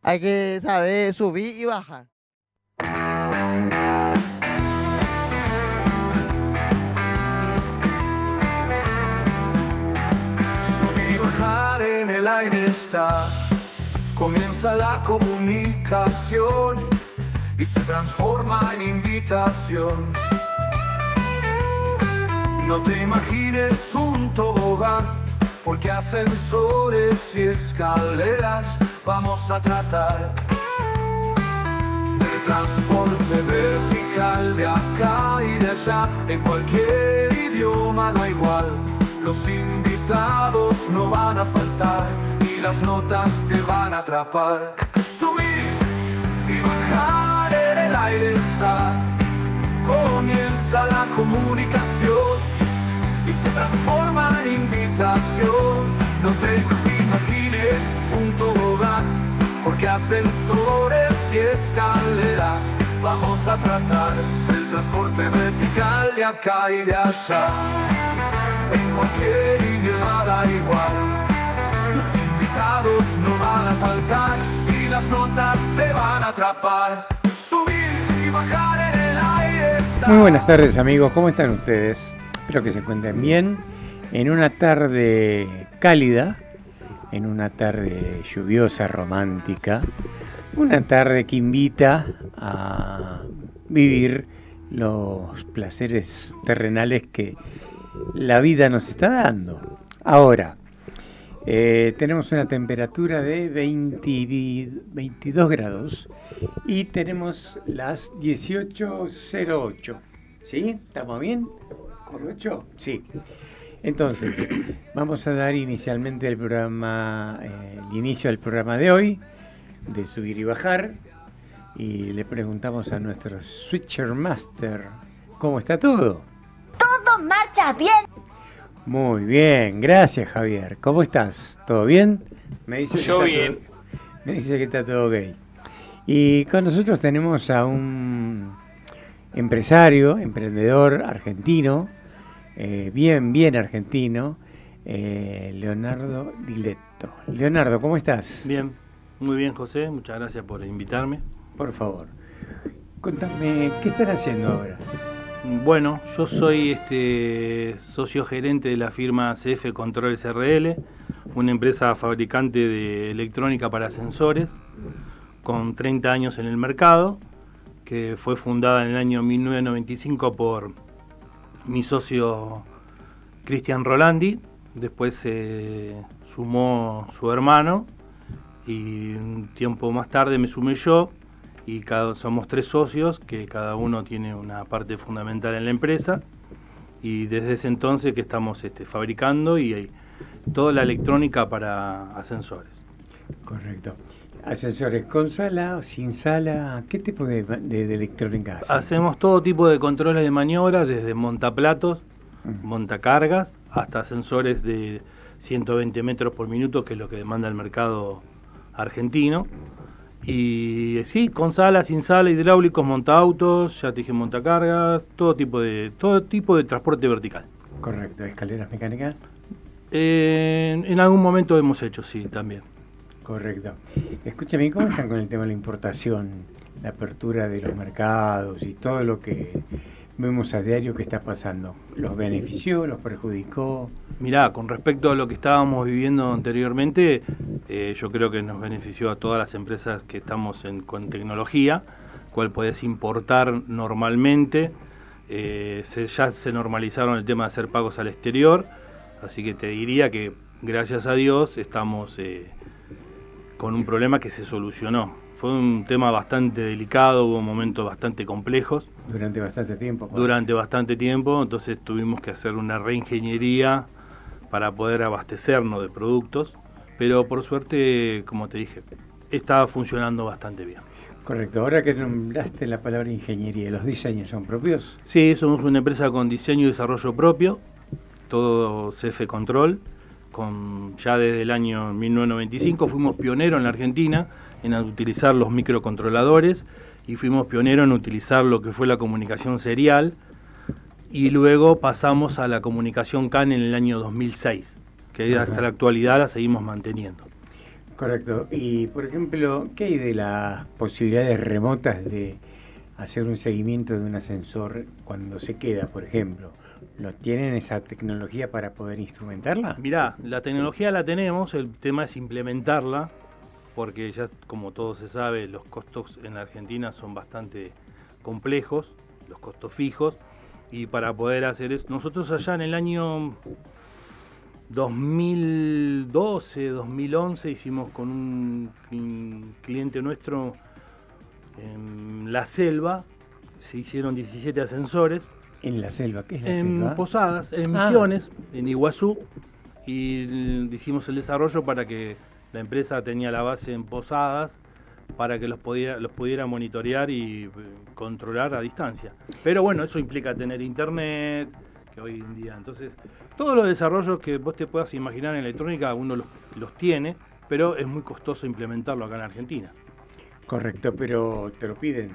Hay que saber subir y bajar. Subir y bajar en el aire está. Comienza la comunicación y se transforma en invitación. No te imagines un tobogán, porque ascensores y escaleras vamos a tratar. De transporte vertical de acá y de allá, en cualquier idioma da igual. Los invitados no van a faltar y las notas te van a atrapar. Subir y bajar en el aire está. Comienza la comunicación y se transforma en invitación. No te imagines un tobogán, porque ascensores y escaleras vamos a tratar. El transporte vertical de acá y de allá, en cualquier idioma da igual. Los invitados no van a faltar y las notas te van a atrapar. Subir y bajar en el aire está. Muy buenas tardes, amigos, ¿cómo están ustedes? Espero que se encuentren bien en una tarde cálida, en una tarde lluviosa, romántica, una tarde que invita a vivir los placeres terrenales que la vida nos está dando. Ahora, tenemos una temperatura de 22 grados y tenemos las 18:08. ¿Sí? ¿Estamos bien? ¿Con 8? Sí. Entonces, vamos a dar inicialmente el programa, el inicio del programa de hoy, de subir y bajar, y le preguntamos a nuestro Switcher Master, ¿cómo está todo? Todo marcha bien. Muy bien, gracias Javier. ¿Cómo estás? ¿Todo bien? Me dice Yo bien. Me dice que está todo ok. Y con nosotros tenemos a un empresario, emprendedor argentino, bien argentino, Leonardo Diletto. Leonardo, ¿cómo estás? Bien, muy bien, José, muchas gracias por invitarme. Por favor, contame, ¿qué están haciendo ahora? Bueno, yo soy socio gerente de la firma CF Control SRL, una empresa fabricante de electrónica para ascensores, con 30 años en el mercado, que fue fundada en el año 1995 por mi socio Cristian Rolandi. Después se sumó su hermano y un tiempo más tarde me sumé yo, y somos 3 socios que cada uno tiene una parte fundamental en la empresa, y desde ese entonces que estamos fabricando y toda la electrónica para ascensores. Correcto. ¿Ascensores con sala o sin sala? ¿Qué tipo de electrónica hacen? Hacemos todo tipo de controles de maniobra, desde montaplatos, montacargas, hasta ascensores de 120 metros por minuto, que es lo que demanda el mercado argentino. Y sí, con sala, sin sala, hidráulicos, montaautos, ya te dije, montacargas, todo tipo de transporte vertical. Correcto. ¿Escaleras mecánicas? En algún momento hemos hecho, sí, también. Correcto. Escúchame, ¿cómo están con el tema de la importación, la apertura de los mercados y todo lo que vemos a diario que está pasando? ¿Los benefició, los perjudicó? Mirá, con respecto a lo que estábamos viviendo anteriormente, yo creo que nos benefició a todas las empresas que estamos con tecnología, cual podés importar normalmente. Ya se normalizaron el tema de hacer pagos al exterior, así que te diría que gracias a Dios estamos con un problema que se solucionó. Fue un tema bastante delicado, hubo momentos bastante complejos. Durante bastante tiempo. Durante bastante tiempo, entonces tuvimos que hacer una reingeniería para poder abastecernos de productos, pero por suerte, como te dije, está funcionando bastante bien. Correcto. Ahora que nombraste la palabra ingeniería, ¿los diseños son propios? Sí, somos una empresa con diseño y desarrollo propio, todo CF Control. Ya desde el año 1995 fuimos pioneros en la Argentina en utilizar los microcontroladores, y fuimos pioneros en utilizar lo que fue la comunicación serial, y luego pasamos a la comunicación CAN en el año 2006, que hasta la actualidad la seguimos manteniendo. Correcto. Y, por ejemplo, ¿qué hay de las posibilidades remotas de hacer un seguimiento de un ascensor cuando se queda, por ejemplo? ¿Lo tienen esa tecnología para poder instrumentarla? Mirá, la tecnología la tenemos, el tema es implementarla, porque ya como todo se sabe, los costos en la Argentina son bastante complejos, los costos fijos, y para poder hacer eso, nosotros allá en el año 2012, 2011 hicimos con un cliente nuestro en la selva, se hicieron 17 ascensores. ¿En la selva? ¿Qué es la En selva? Posadas, en Misiones, en Iguazú, y hicimos el desarrollo para que la empresa tenía la base en Posadas para que los pudiera monitorear y controlar a distancia. Pero bueno, eso implica tener internet, que hoy en día, entonces, todos los desarrollos que vos te puedas imaginar en electrónica, uno los tiene, pero es muy costoso implementarlo acá en Argentina. Correcto, pero te lo piden.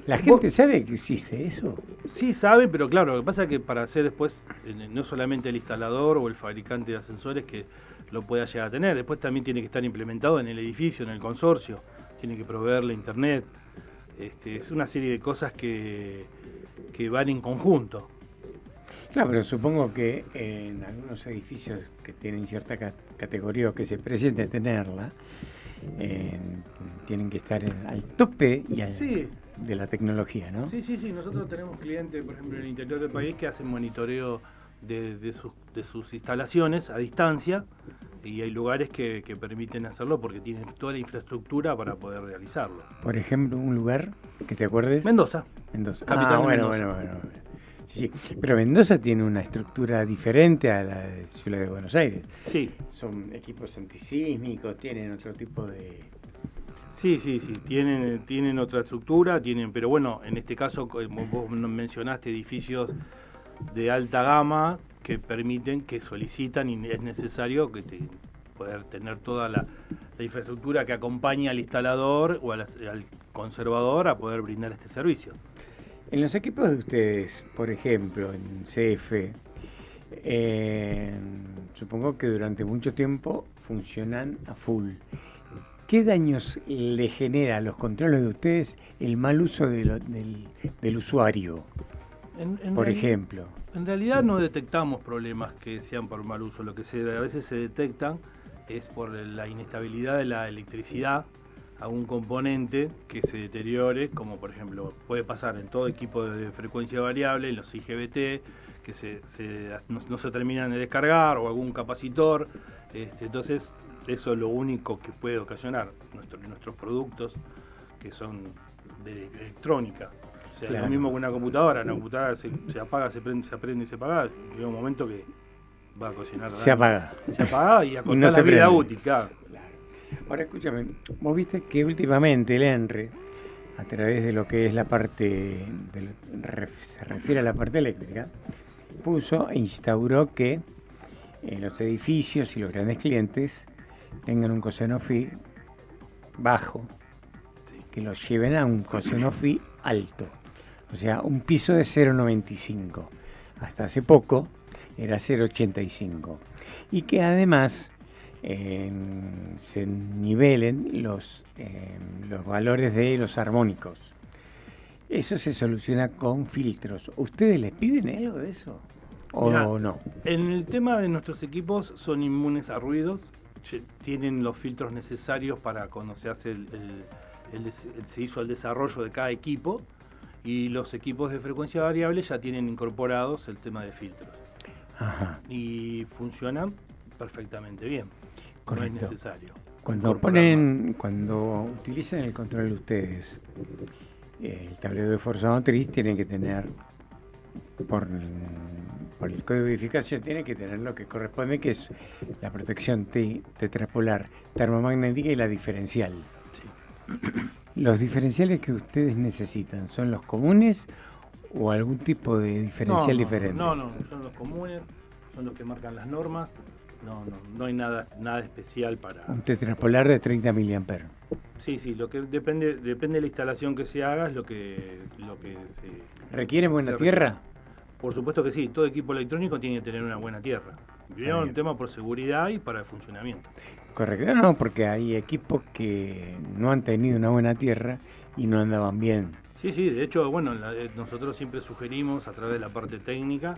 ¿La Vos- gente sabe que existe eso? Sí sabe, pero claro, lo que pasa es que para hacer después, no solamente el instalador o el fabricante de ascensores que lo pueda llegar a tener, después también tiene que estar implementado en el edificio, en el consorcio, tiene que proveerle internet, es una serie de cosas que van en conjunto. Claro, pero supongo que en algunos edificios que tienen cierta categoría o que se presente tenerla, tienen que estar al tope Sí. de la tecnología, ¿no? Sí, nosotros tenemos clientes, por ejemplo, en el interior del país que hacen monitoreo de sus instalaciones a distancia, y hay lugares que permiten hacerlo porque tienen toda la infraestructura para poder realizarlo. Por ejemplo, un lugar que te acuerdes. Mendoza. Mendoza. Capital de bueno. Sí. Pero Mendoza tiene una estructura diferente a la de Ciudad de Buenos Aires. Sí, Son equipos antisísmicos, tienen otro tipo de... sí, tienen otra estructura, pero bueno, en este caso vos mencionaste edificios de alta gama que permiten, que solicitan, y es necesario poder tener toda la infraestructura que acompaña al instalador o al conservador a poder brindar este servicio. En los equipos de ustedes, por ejemplo, en CF, supongo que durante mucho tiempo funcionan a full. ¿Qué daños le genera a los controles de ustedes el mal uso del usuario, por ejemplo? En realidad no detectamos problemas que sean por mal uso. Lo que a veces se detectan es por la inestabilidad de la electricidad, algún componente que se deteriore, como por ejemplo puede pasar en todo equipo de frecuencia variable, en los IGBT, que no se terminan de descargar, o algún capacitor. Entonces eso es lo único que puede ocasionar nuestros productos, que son de electrónica. O sea, Claro. lo mismo que una computadora se apaga, se prende y se apaga. Llega un momento que va a cocinar. Se apaga. Se apaga y a Y no contar se la vida prende. útil, claro. Claro. Ahora escúchame, vos viste que últimamente el ENRE, a través de lo que es la parte, se refiere a la parte eléctrica, instauró que los edificios y los grandes clientes tengan un coseno phi bajo, que los lleven a un coseno phi alto, o sea, un piso de 0,95. Hasta hace poco era 0,85. Y que además se nivelen los valores de los armónicos. Eso se soluciona con filtros. ¿Ustedes les piden algo de eso? ¿O Mirá, no? En el tema de nuestros equipos son inmunes a ruidos, tienen los filtros necesarios para cuando se hace se hizo el desarrollo de cada equipo, y los equipos de frecuencia variable ya tienen incorporados el tema de filtros. Ajá, Y funcionan perfectamente bien. correcto. No es necesario. Cuando utilizan el control de ustedes, el tablero de fuerza motriz tiene que tener, por el código de edificación, tiene que tener lo que corresponde, que es la protección tetrapolar termomagnética y la diferencial. ¿Los diferenciales que ustedes necesitan son los comunes o algún tipo de diferencial diferente? No, son los comunes, son los que marcan las normas. No hay nada especial para... Un tetrapolar de 30 mA. Sí, lo que depende de la instalación que se haga, es lo que se... ¿Requiere buena se tierra? requiere. Por supuesto que sí, todo equipo electrónico tiene que tener una buena tierra. Primero un tema por seguridad y para el funcionamiento. Correcto, no, porque hay equipos que no han tenido una buena tierra y no andaban bien. Sí, de hecho, bueno, nosotros siempre sugerimos a través de la parte técnica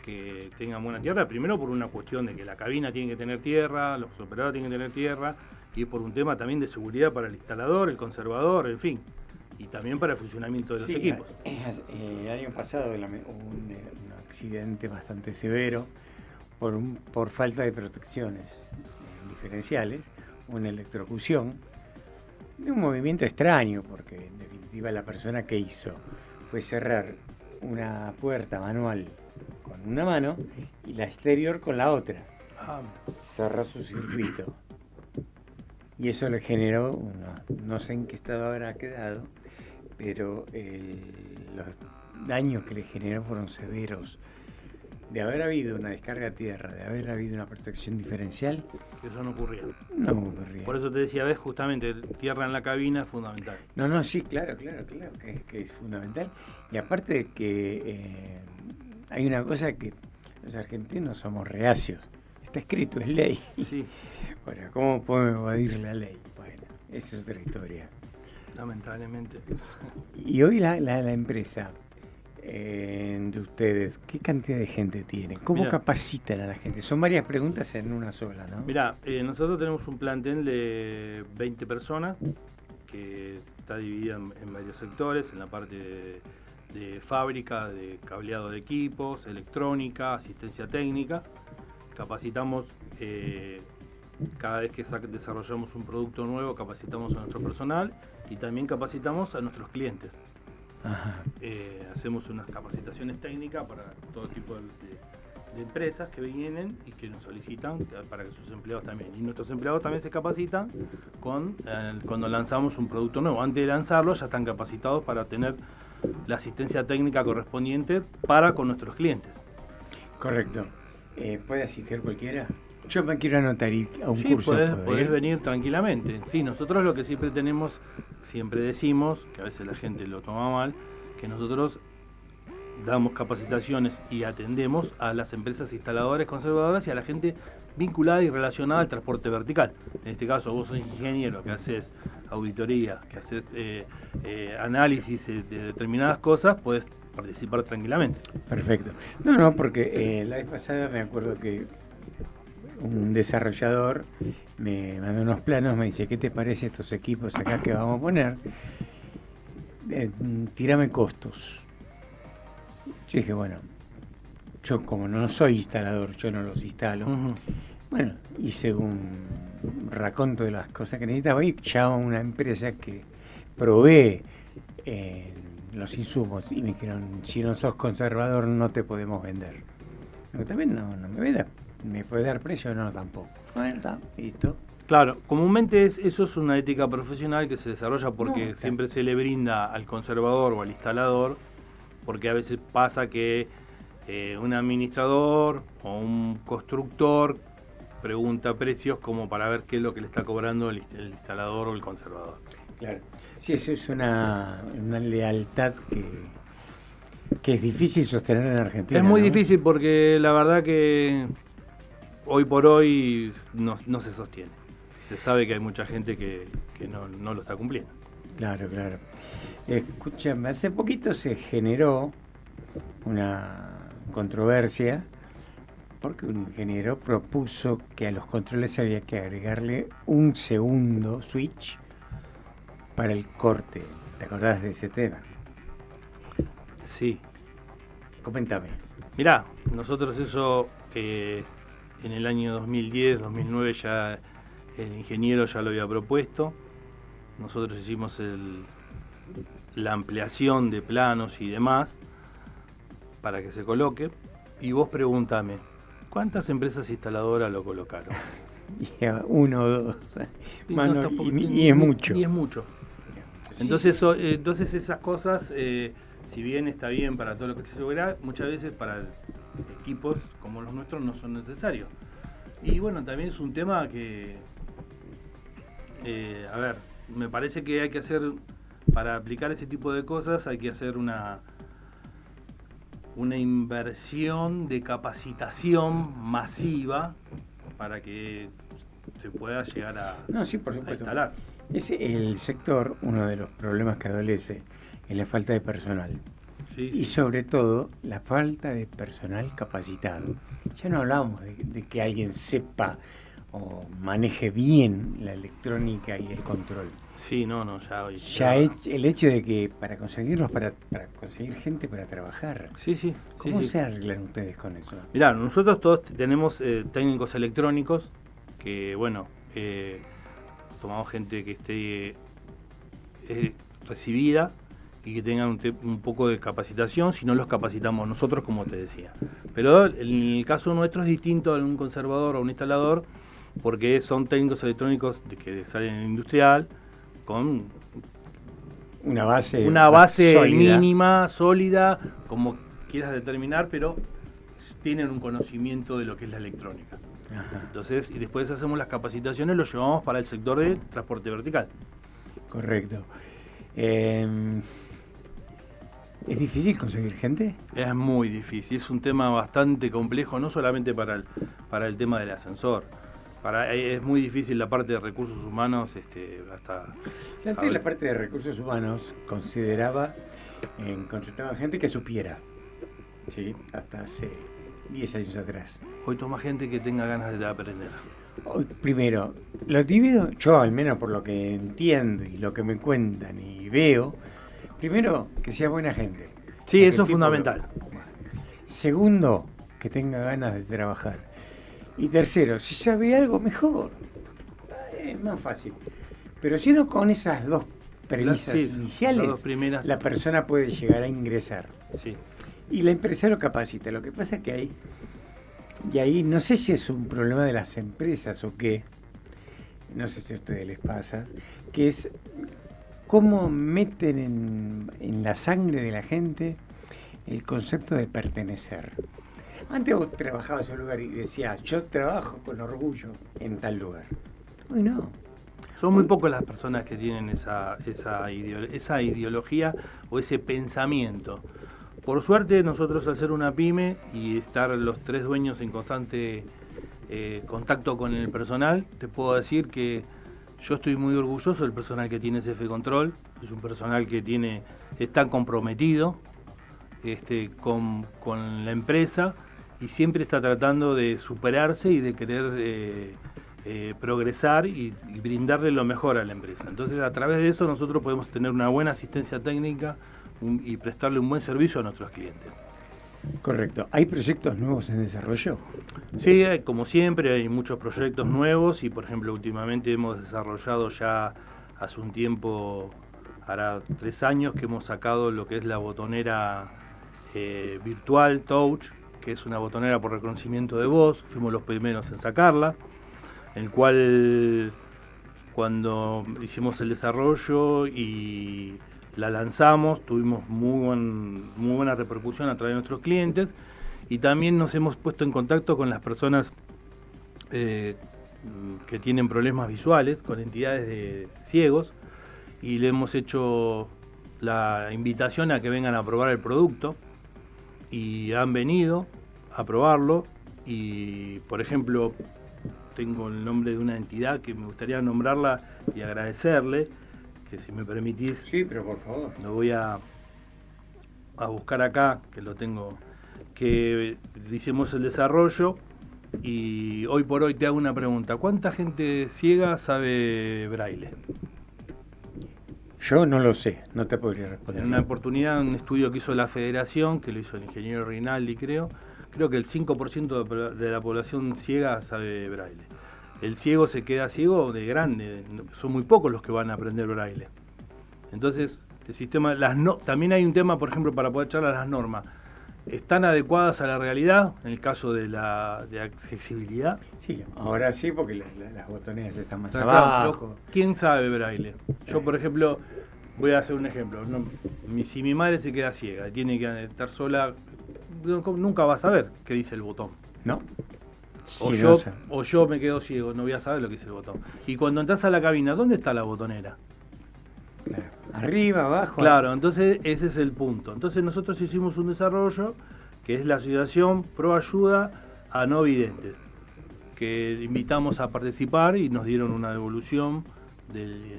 que tengan buena tierra, primero por una cuestión de que la cabina tiene que tener tierra, los operadores tienen que tener tierra, y por un tema también de seguridad para el instalador, el conservador, en fin, y también para el funcionamiento de los equipos. El año pasado hubo un accidente bastante severo por falta de protecciones diferenciales, una electrocución de un movimiento extraño, porque en definitiva la persona que hizo fue cerrar una puerta manual con una mano y la exterior con la otra. Cerró su circuito. Y eso le generó, no sé en qué estado habrá quedado, pero los daños que le generó fueron severos. De haber habido una descarga a tierra, de haber habido una protección diferencial, eso no ocurría. No ocurría. Por eso te decía, ves, justamente tierra en la cabina es fundamental. No, sí, claro, que es fundamental. Y aparte de que hay una cosa que los argentinos somos reacios. Está escrito, es ley. Sí. Bueno, ¿cómo podemos evadir la ley? Bueno, esa es otra historia. Lamentablemente. Y hoy la empresa de ustedes, ¿qué cantidad de gente tiene? ¿Cómo capacitan a la gente? Son varias preguntas en una sola, ¿no? Mirá, nosotros tenemos un plantel de 20 personas que está dividida en varios sectores, en la parte de fábrica, de cableado de equipos, electrónica, asistencia técnica. Capacitamos, cada vez que desarrollamos un producto nuevo, capacitamos a nuestro personal y también capacitamos a nuestros clientes. Hacemos unas capacitaciones técnicas para todo tipo de empresas que vienen y que nos solicitan para que sus empleados también. Y nuestros empleados también se capacitan cuando lanzamos un producto nuevo. Antes de lanzarlo ya están capacitados para tener la asistencia técnica correspondiente para con nuestros clientes. Correcto. ¿Puede asistir cualquiera? Yo me quiero anotar a un curso. Podés venir tranquilamente. Sí, nosotros lo que siempre decimos, que a veces la gente lo toma mal, que nosotros damos capacitaciones y atendemos a las empresas instaladoras, conservadoras y a la gente vinculada y relacionada al transporte vertical. En este caso, vos sos ingeniero que haces auditoría, que haces análisis de determinadas cosas, podés participar tranquilamente. Perfecto. No, porque la vez pasada me acuerdo que un desarrollador me mandó unos planos, me dice, ¿qué te parece estos equipos acá que vamos a poner? Tírame costos. Yo dije, bueno, yo como no soy instalador, yo no los instalo. Bueno, hice un raconto de las cosas que necesitaba y llamo a una empresa que provee los insumos y me dijeron, si no sos conservador no te podemos vender. Pero también no me venda. ¿Me puede dar precio? No, tampoco. Bueno, está, listo. Claro, comúnmente eso es una ética profesional que se desarrolla porque siempre se le brinda al conservador o al instalador, porque a veces pasa que un administrador o un constructor pregunta precios como para ver qué es lo que le está cobrando el instalador o el conservador. Claro, sí, eso es una lealtad que es difícil sostener en Argentina. Es muy difícil porque la verdad que hoy por hoy no se sostiene. Se sabe que hay mucha gente que no lo está cumpliendo. Claro. Escúchame, hace poquito se generó una controversia porque un ingeniero propuso que a los controles había que agregarle un segundo switch para el corte. ¿Te acordás de ese tema? Sí. Coméntame. Mirá, nosotros eso en el año 2010, 2009 ya el ingeniero ya lo había propuesto. Nosotros hicimos la ampliación de planos y demás para que se coloque. Y vos pregúntame, ¿cuántas empresas instaladoras lo colocaron? Uno o dos. Y es mucho. Y es mucho. Entonces esas cosas, si bien está bien para todo lo que se asegura, muchas veces para equipos como los nuestros no son necesarios. Y bueno, también es un tema que, me parece que hay que hacer, para aplicar ese tipo de cosas, hay que hacer una inversión de capacitación masiva para que se pueda llegar a, No, sí, por a supuesto. instalar. Es el sector, uno de los problemas que adolece es la falta de personal. Sí, Y sí. sobre todo, la falta de personal capacitado. Ya no hablamos de que alguien sepa o maneje bien la electrónica y el control. Sí, no, ya hoy. Ya el hecho de que para conseguirlos, para conseguir gente para trabajar, Sí, sí. ¿cómo sí. se arreglan ustedes con eso? Mirá, nosotros todos tenemos técnicos electrónicos que, bueno, tomamos gente que esté recibida y que tengan un poco de capacitación, si no los capacitamos nosotros, como te decía. Pero en el caso nuestro es distinto a un conservador o un instalador, porque son técnicos electrónicos que salen en industrial con Una base sólida. mínima, sólida, como quieras determinar, pero tienen un conocimiento de lo que es la electrónica. Ajá, Entonces, y después hacemos las capacitaciones, lo llevamos para el sector de transporte vertical. correcto. ¿Es difícil conseguir gente? Es muy difícil, es un tema bastante complejo, no solamente para el tema del ascensor. Es muy difícil la parte de recursos humanos, hasta... Antes la parte de recursos humanos contrataba gente que supiera, ¿sí? Hasta hace 10 años atrás. Hoy toma gente que tenga ganas de aprender. Hoy, primero, lo tímido, yo al menos por lo que entiendo y lo que me cuentan y veo, primero, que sea buena gente. Sí, Que eso el es tipo fundamental. Segundo, que tenga ganas de trabajar. Y tercero, si sabe algo, mejor. Es más fácil. Pero si no, con esas dos premisas Sí, iniciales, las dos primeras. la persona puede llegar a ingresar. Sí. Y la empresa lo capacita. Lo que pasa es que ahí no sé si es un problema de las empresas o qué, no sé si a ustedes les pasa, que es cómo meten en la sangre de la gente el concepto de pertenecer. Antes vos trabajabas en un lugar y decías, yo trabajo con orgullo en tal lugar. Hoy no. Son muy pocas las personas que tienen esa ideología o ese pensamiento. Por suerte, nosotros al ser una pyme y estar los tres dueños en constante contacto con el personal, te puedo decir que yo estoy muy orgulloso del personal que tiene CF Control. Es un personal que está comprometido con la empresa y siempre está tratando de superarse y de querer progresar y brindarle lo mejor a la empresa. Entonces, a través de eso nosotros podemos tener una buena asistencia técnica y prestarle un buen servicio a nuestros clientes. Correcto. ¿Hay proyectos nuevos en desarrollo? Sí, como siempre hay muchos proyectos nuevos y, por ejemplo, últimamente hemos desarrollado ya hace un tiempo, hará 3 años que hemos sacado lo que es la botonera virtual Touch, que es una botonera por reconocimiento de voz. Fuimos los primeros en sacarla, el cual cuando hicimos el desarrollo y la lanzamos, tuvimos muy buena repercusión a través de nuestros clientes y también nos hemos puesto en contacto con las personas que tienen problemas visuales, con entidades de ciegos, y le hemos hecho la invitación a que vengan a probar el producto y han venido a probarlo. Y, por ejemplo, tengo el nombre de una entidad que me gustaría nombrarla y agradecerle, que si me permitís, Sí, pero por favor. lo voy a buscar acá, que lo tengo, que hicimos el desarrollo y hoy por hoy te hago una pregunta. ¿Cuánta gente ciega sabe braille? Yo no lo sé, no te podría responder. En una oportunidad, un estudio que hizo la Federación, que lo hizo el ingeniero Rinaldi, creo que el 5% de la población ciega sabe braille. El ciego se queda ciego de grande, son muy pocos los que van a aprender braille. Entonces, el sistema, también hay un tema, por ejemplo, para poder charlar las normas. ¿Están adecuadas a la realidad en el caso de accesibilidad? Sí, ahora sí, porque las botoneras están más Claro, abajo. pero ¿quién sabe braille? Yo, por ejemplo, voy a hacer un ejemplo. Si mi madre se queda ciega y tiene que estar sola, nunca va a saber qué dice el botón. ¿No? O, Sí, yo, no sé. o yo me quedo ciego, no voy a saber lo que dice el botón. Y cuando entras a la cabina, ¿dónde está la botonera? Claro. Arriba, abajo. Claro, entonces ese es el punto. Entonces nosotros hicimos un desarrollo que es la Asociación Pro Ayuda a No Videntes, que invitamos a participar y nos dieron una devolución de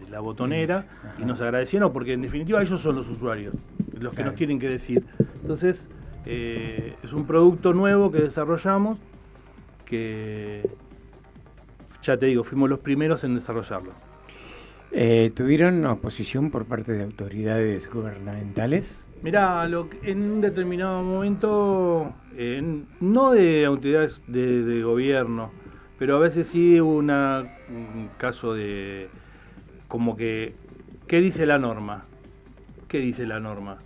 la botonera y nos agradecieron porque en definitiva ellos son los usuarios, los que nos tienen que decir. Entonces, es un producto nuevo que desarrollamos que, ya te digo, fuimos los primeros en desarrollarlo. ¿Tuvieron oposición por parte de autoridades gubernamentales? Mirá, en un determinado momento, no de autoridades de gobierno, pero a veces sí hubo un caso de como que, ¿qué dice la norma? ¿Qué dice la norma?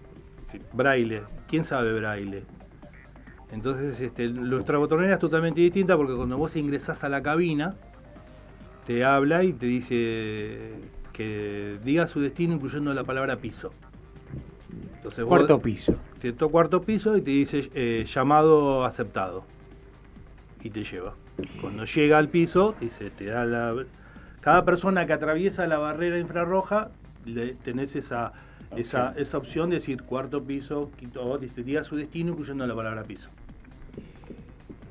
Sí, braille, ¿quién sabe braille? Entonces nuestra botonera es totalmente distinta porque cuando vos ingresás a la cabina, te habla y te dice que diga su destino incluyendo la palabra piso. Entonces Cuarto piso. Te toca cuarto piso y te dice llamado aceptado. Y te lleva. Cuando llega al piso, dice, te da cada persona que atraviesa la barrera infrarroja, tenés esa opción de decir cuarto piso, quinto, dice, diga su destino incluyendo la palabra piso.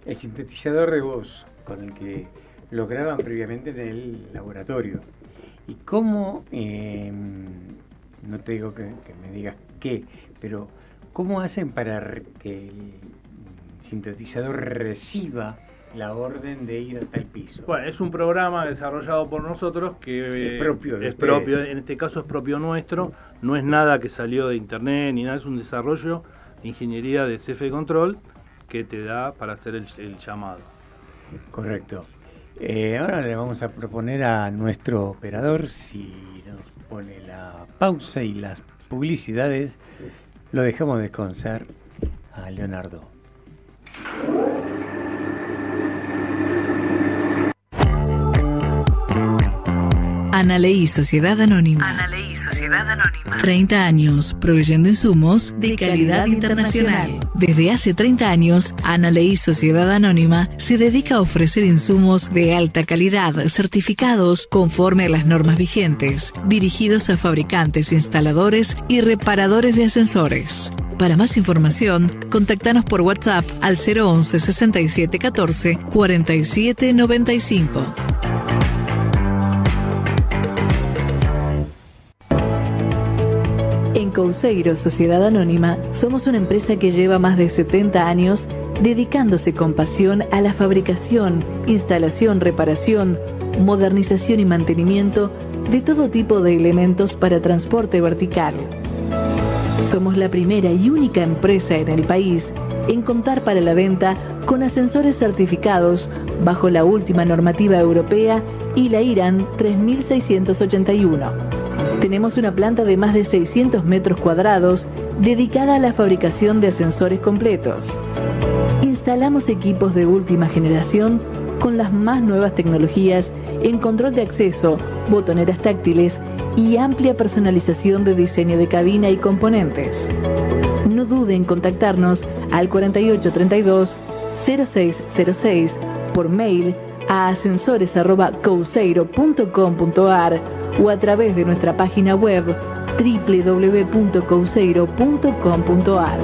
El sintetizador de voz con el que lo graban previamente en el laboratorio. ¿Y cómo, no te digo que me digas qué, pero cómo hacen para que el sintetizador reciba la orden de ir hasta el piso? Bueno, es un programa desarrollado por nosotros que es propio de propio, en este caso es propio nuestro, no es nada que salió de internet ni nada, es un desarrollo de ingeniería de CF Control que te da para hacer el llamado. Correcto. Ahora le vamos a proponer a nuestro operador, si nos pone la pausa y las publicidades, lo dejamos descansar a Leonardo. Analeí Sociedad Anónima. 30 años proveyendo insumos de calidad internacional. Desde hace 30 años, Analeí Sociedad Anónima se dedica a ofrecer insumos de alta calidad certificados conforme a las normas vigentes, dirigidos a fabricantes, instaladores y reparadores de ascensores. Para más información, contactanos por WhatsApp al 011 67 14 47 95. En Couseiro Sociedad Anónima somos una empresa que lleva más de 70 años dedicándose con pasión a la fabricación, instalación, reparación, modernización y mantenimiento de todo tipo de elementos para transporte vertical. Somos la primera y única empresa en el país en contar para la venta con ascensores certificados bajo la última normativa europea y la IRAN 3681. Tenemos una planta de más de 600 metros cuadrados dedicada a la fabricación de ascensores completos. Instalamos equipos de última generación con las más nuevas tecnologías en control de acceso, botoneras táctiles y amplia personalización de diseño de cabina y componentes. No dude en contactarnos al 4832-0606 por mail a ascensores@couseiro.com.ar o a través de nuestra página web www.couseiro.com.ar.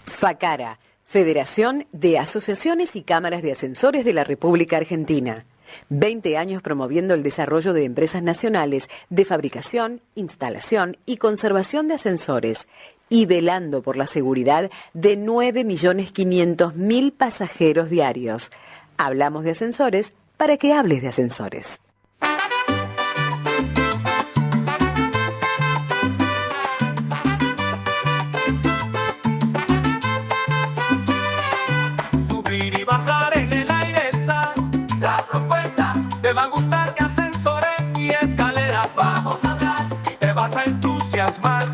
FACARA, Federación de Asociaciones y Cámaras de Ascensores de la República Argentina. 20 años promoviendo el desarrollo de empresas nacionales de fabricación, instalación y conservación de ascensores y velando por la seguridad de 9.500.000 pasajeros diarios. Hablamos de ascensores para que hables de ascensores. Subir y bajar en el aire está la propuesta. Te va a gustar que ascensores y escaleras vamos a hablar y te vas a entusiasmar.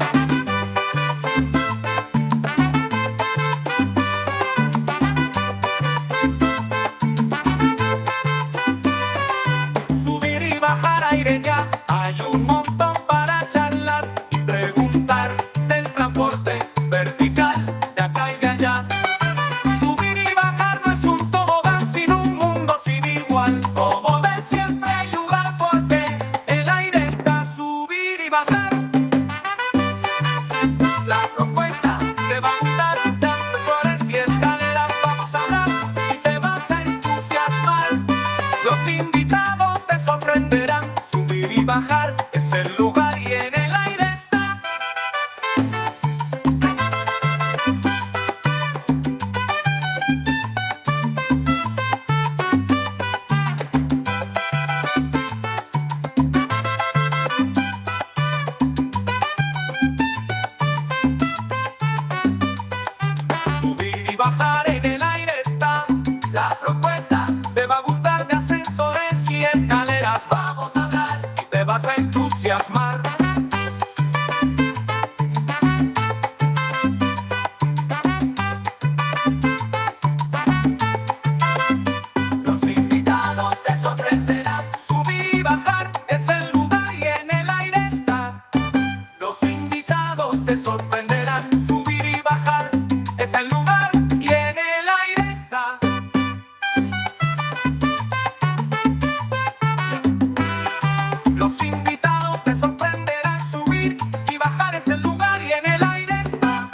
Los invitados te sorprenderán, subir y bajar es el lugar y en el aire está.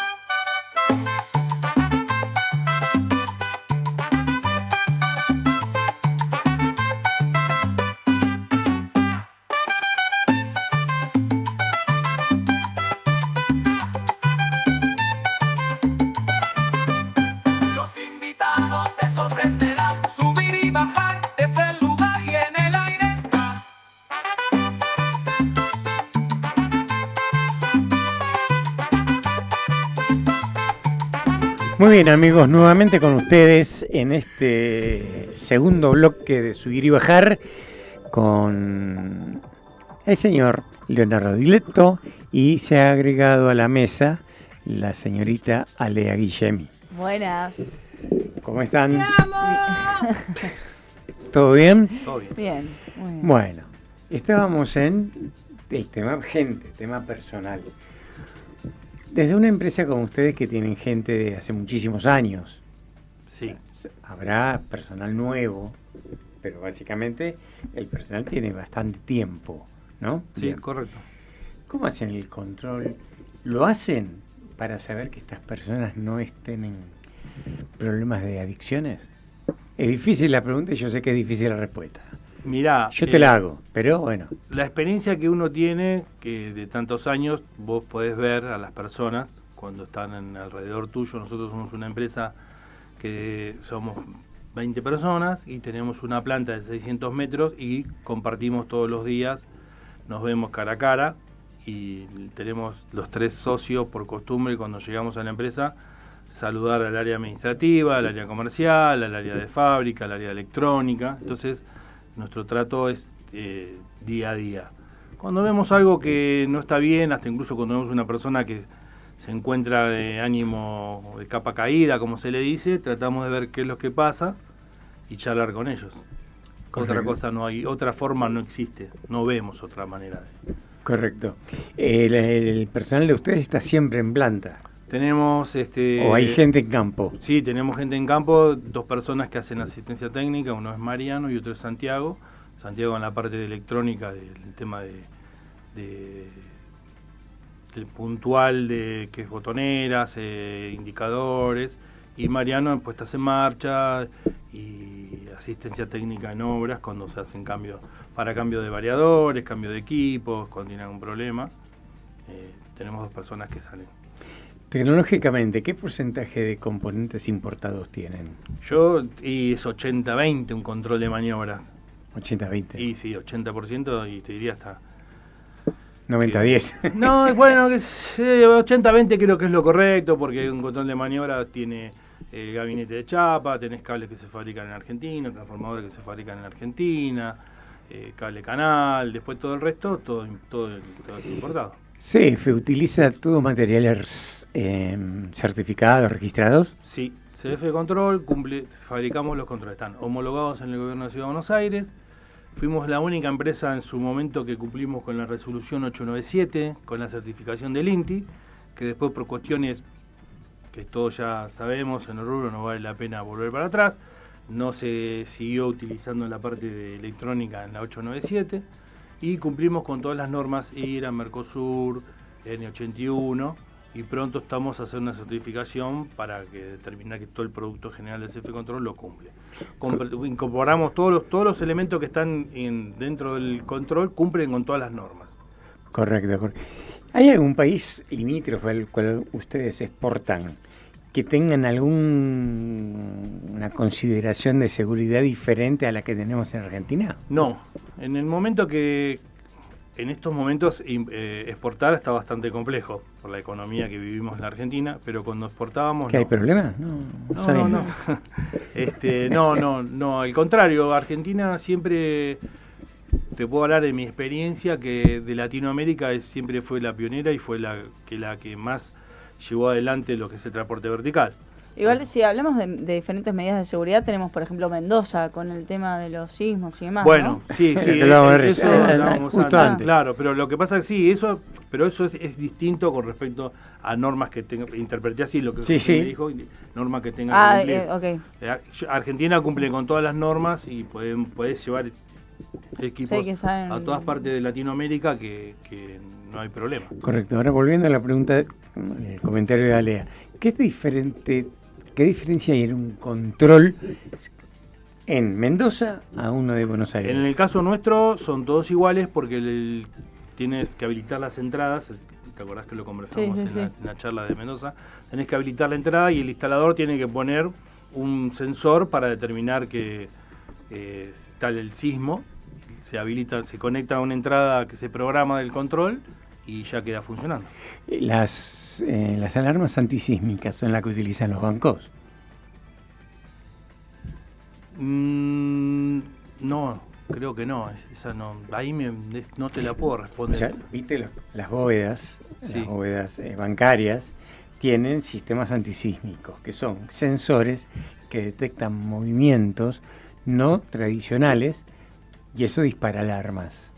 Los invitados te sorprenderán, subir y bajar es el lugar y en el aire está. Muy bien, amigos, nuevamente con ustedes en este segundo bloque de Subir y Bajar con el señor Leonardo Diletto, y se ha agregado a la mesa la señorita Alea Guillemi. Buenas. ¿Cómo están? ¿Todo bien? Todo bien. Bien, muy bien. Bueno, estábamos en el tema gente, tema personal. Desde una empresa como ustedes que tienen gente de hace muchísimos años, Sí. habrá personal nuevo, pero básicamente el personal tiene bastante tiempo, ¿no? Sí, Bien. correcto. ¿Cómo hacen el control? ¿Lo hacen para saber que estas personas no estén en problemas de adicciones? Es difícil la pregunta y yo sé que es difícil la respuesta. Mirá, Yo te la hago, pero bueno. la experiencia que uno tiene, que de tantos años, vos podés ver a las personas cuando están alrededor tuyo. Nosotros somos una empresa que somos 20 personas y tenemos una planta de 600 metros y compartimos todos los días, nos vemos cara a cara y tenemos los 3 socios por costumbre cuando llegamos a la empresa saludar al área administrativa, al área comercial, al área de fábrica, al área electrónica. Entonces nuestro trato es día a día. Cuando vemos algo que no está bien, hasta incluso cuando vemos una persona que se encuentra de ánimo de capa caída, como se le dice, tratamos de ver qué es lo que pasa y charlar con ellos. Correcto. Otra cosa no hay, otra forma no existe, no vemos otra manera de... Correcto. El personal de ustedes está siempre en planta. Tenemos ¿O hay gente en campo? Sí, tenemos gente en campo, 2 personas que hacen asistencia técnica, uno es Mariano y otro es Santiago. Santiago en la parte de electrónica, del tema del puntual, de que es botoneras, indicadores, y Mariano en puestas en marcha y asistencia técnica en obras cuando se hacen cambios, para cambio de variadores, cambio de equipos, cuando tienen algún problema. Tenemos 2 personas que salen. Tecnológicamente, ¿qué porcentaje de componentes importados tienen? Y es 80-20 un control de maniobras. 80-20. Y sí, 80% y te diría hasta... 90-10. No, bueno, 80-20 creo que es lo correcto, porque un control de maniobra tiene gabinete de chapa, tenés cables que se fabrican en Argentina, transformadores que se fabrican en Argentina, cable canal, después todo el resto, todo es importado. CF utiliza todos materiales certificados, registrados. Sí, CF Control fabricamos los controles, están homologados en el gobierno de Ciudad de Buenos Aires. Fuimos la única empresa en su momento que cumplimos con la resolución 897, con la certificación del INTI, que después por cuestiones que todos ya sabemos en el rubro no vale la pena volver para atrás, no se siguió utilizando en la parte de electrónica en la 897 y cumplimos con todas las normas IRA, Mercosur, N81 y pronto estamos a hacer una certificación para que determinar que todo el producto general del CF Control lo cumple. Incorporamos todos los elementos que están dentro del control, cumplen con todas las normas. Correcto. ¿Hay algún país limítrofe al cual ustedes exportan que tengan alguna consideración de seguridad diferente a la que tenemos en Argentina? No, en estos momentos exportar está bastante complejo por la economía que vivimos en la Argentina, pero cuando exportábamos... ¿Que hay problemas? No, al contrario, Argentina siempre, te puedo hablar de mi experiencia, que de Latinoamérica siempre fue la pionera y fue la que más llevó adelante lo que es el transporte vertical. Igual, si hablamos de diferentes medidas de seguridad, tenemos, por ejemplo, Mendoza, con el tema de los sismos y demás, Bueno, ¿no? sí, Que lo vamos a ver eso recién. hablábamos Justo antes. antes. Claro, pero lo que pasa es que sí, eso es distinto con respecto a normas que tenga, interpreté así lo que Sí, usted sí. me dijo, normas que tenga que cumplir. Ok. Argentina cumple con todas las normas y podés llevar equipos Sí, que saben. a todas partes de Latinoamérica que no hay problema. Correcto. Ahora volviendo a la pregunta, el comentario de Alea, ¿qué diferencia hay en un control en Mendoza a uno de Buenos Aires? En el caso nuestro son todos iguales porque tienes que habilitar las entradas. ¿Te acordás que lo conversamos Sí, sí, en la charla de Mendoza? Tenés que habilitar la entrada y el instalador tiene que poner un sensor para determinar que está el sismo. Se conecta a una entrada que se programa del control y ya queda funcionando. Las alarmas antisísmicas son las que utilizan los bancos. No, creo que no. Esa no. Ahí no te la puedo responder. O sea, viste, las bóvedas, Sí. las bóvedas bancarias tienen sistemas antisísmicos, que son sensores que detectan movimientos no tradicionales y eso dispara alarmas.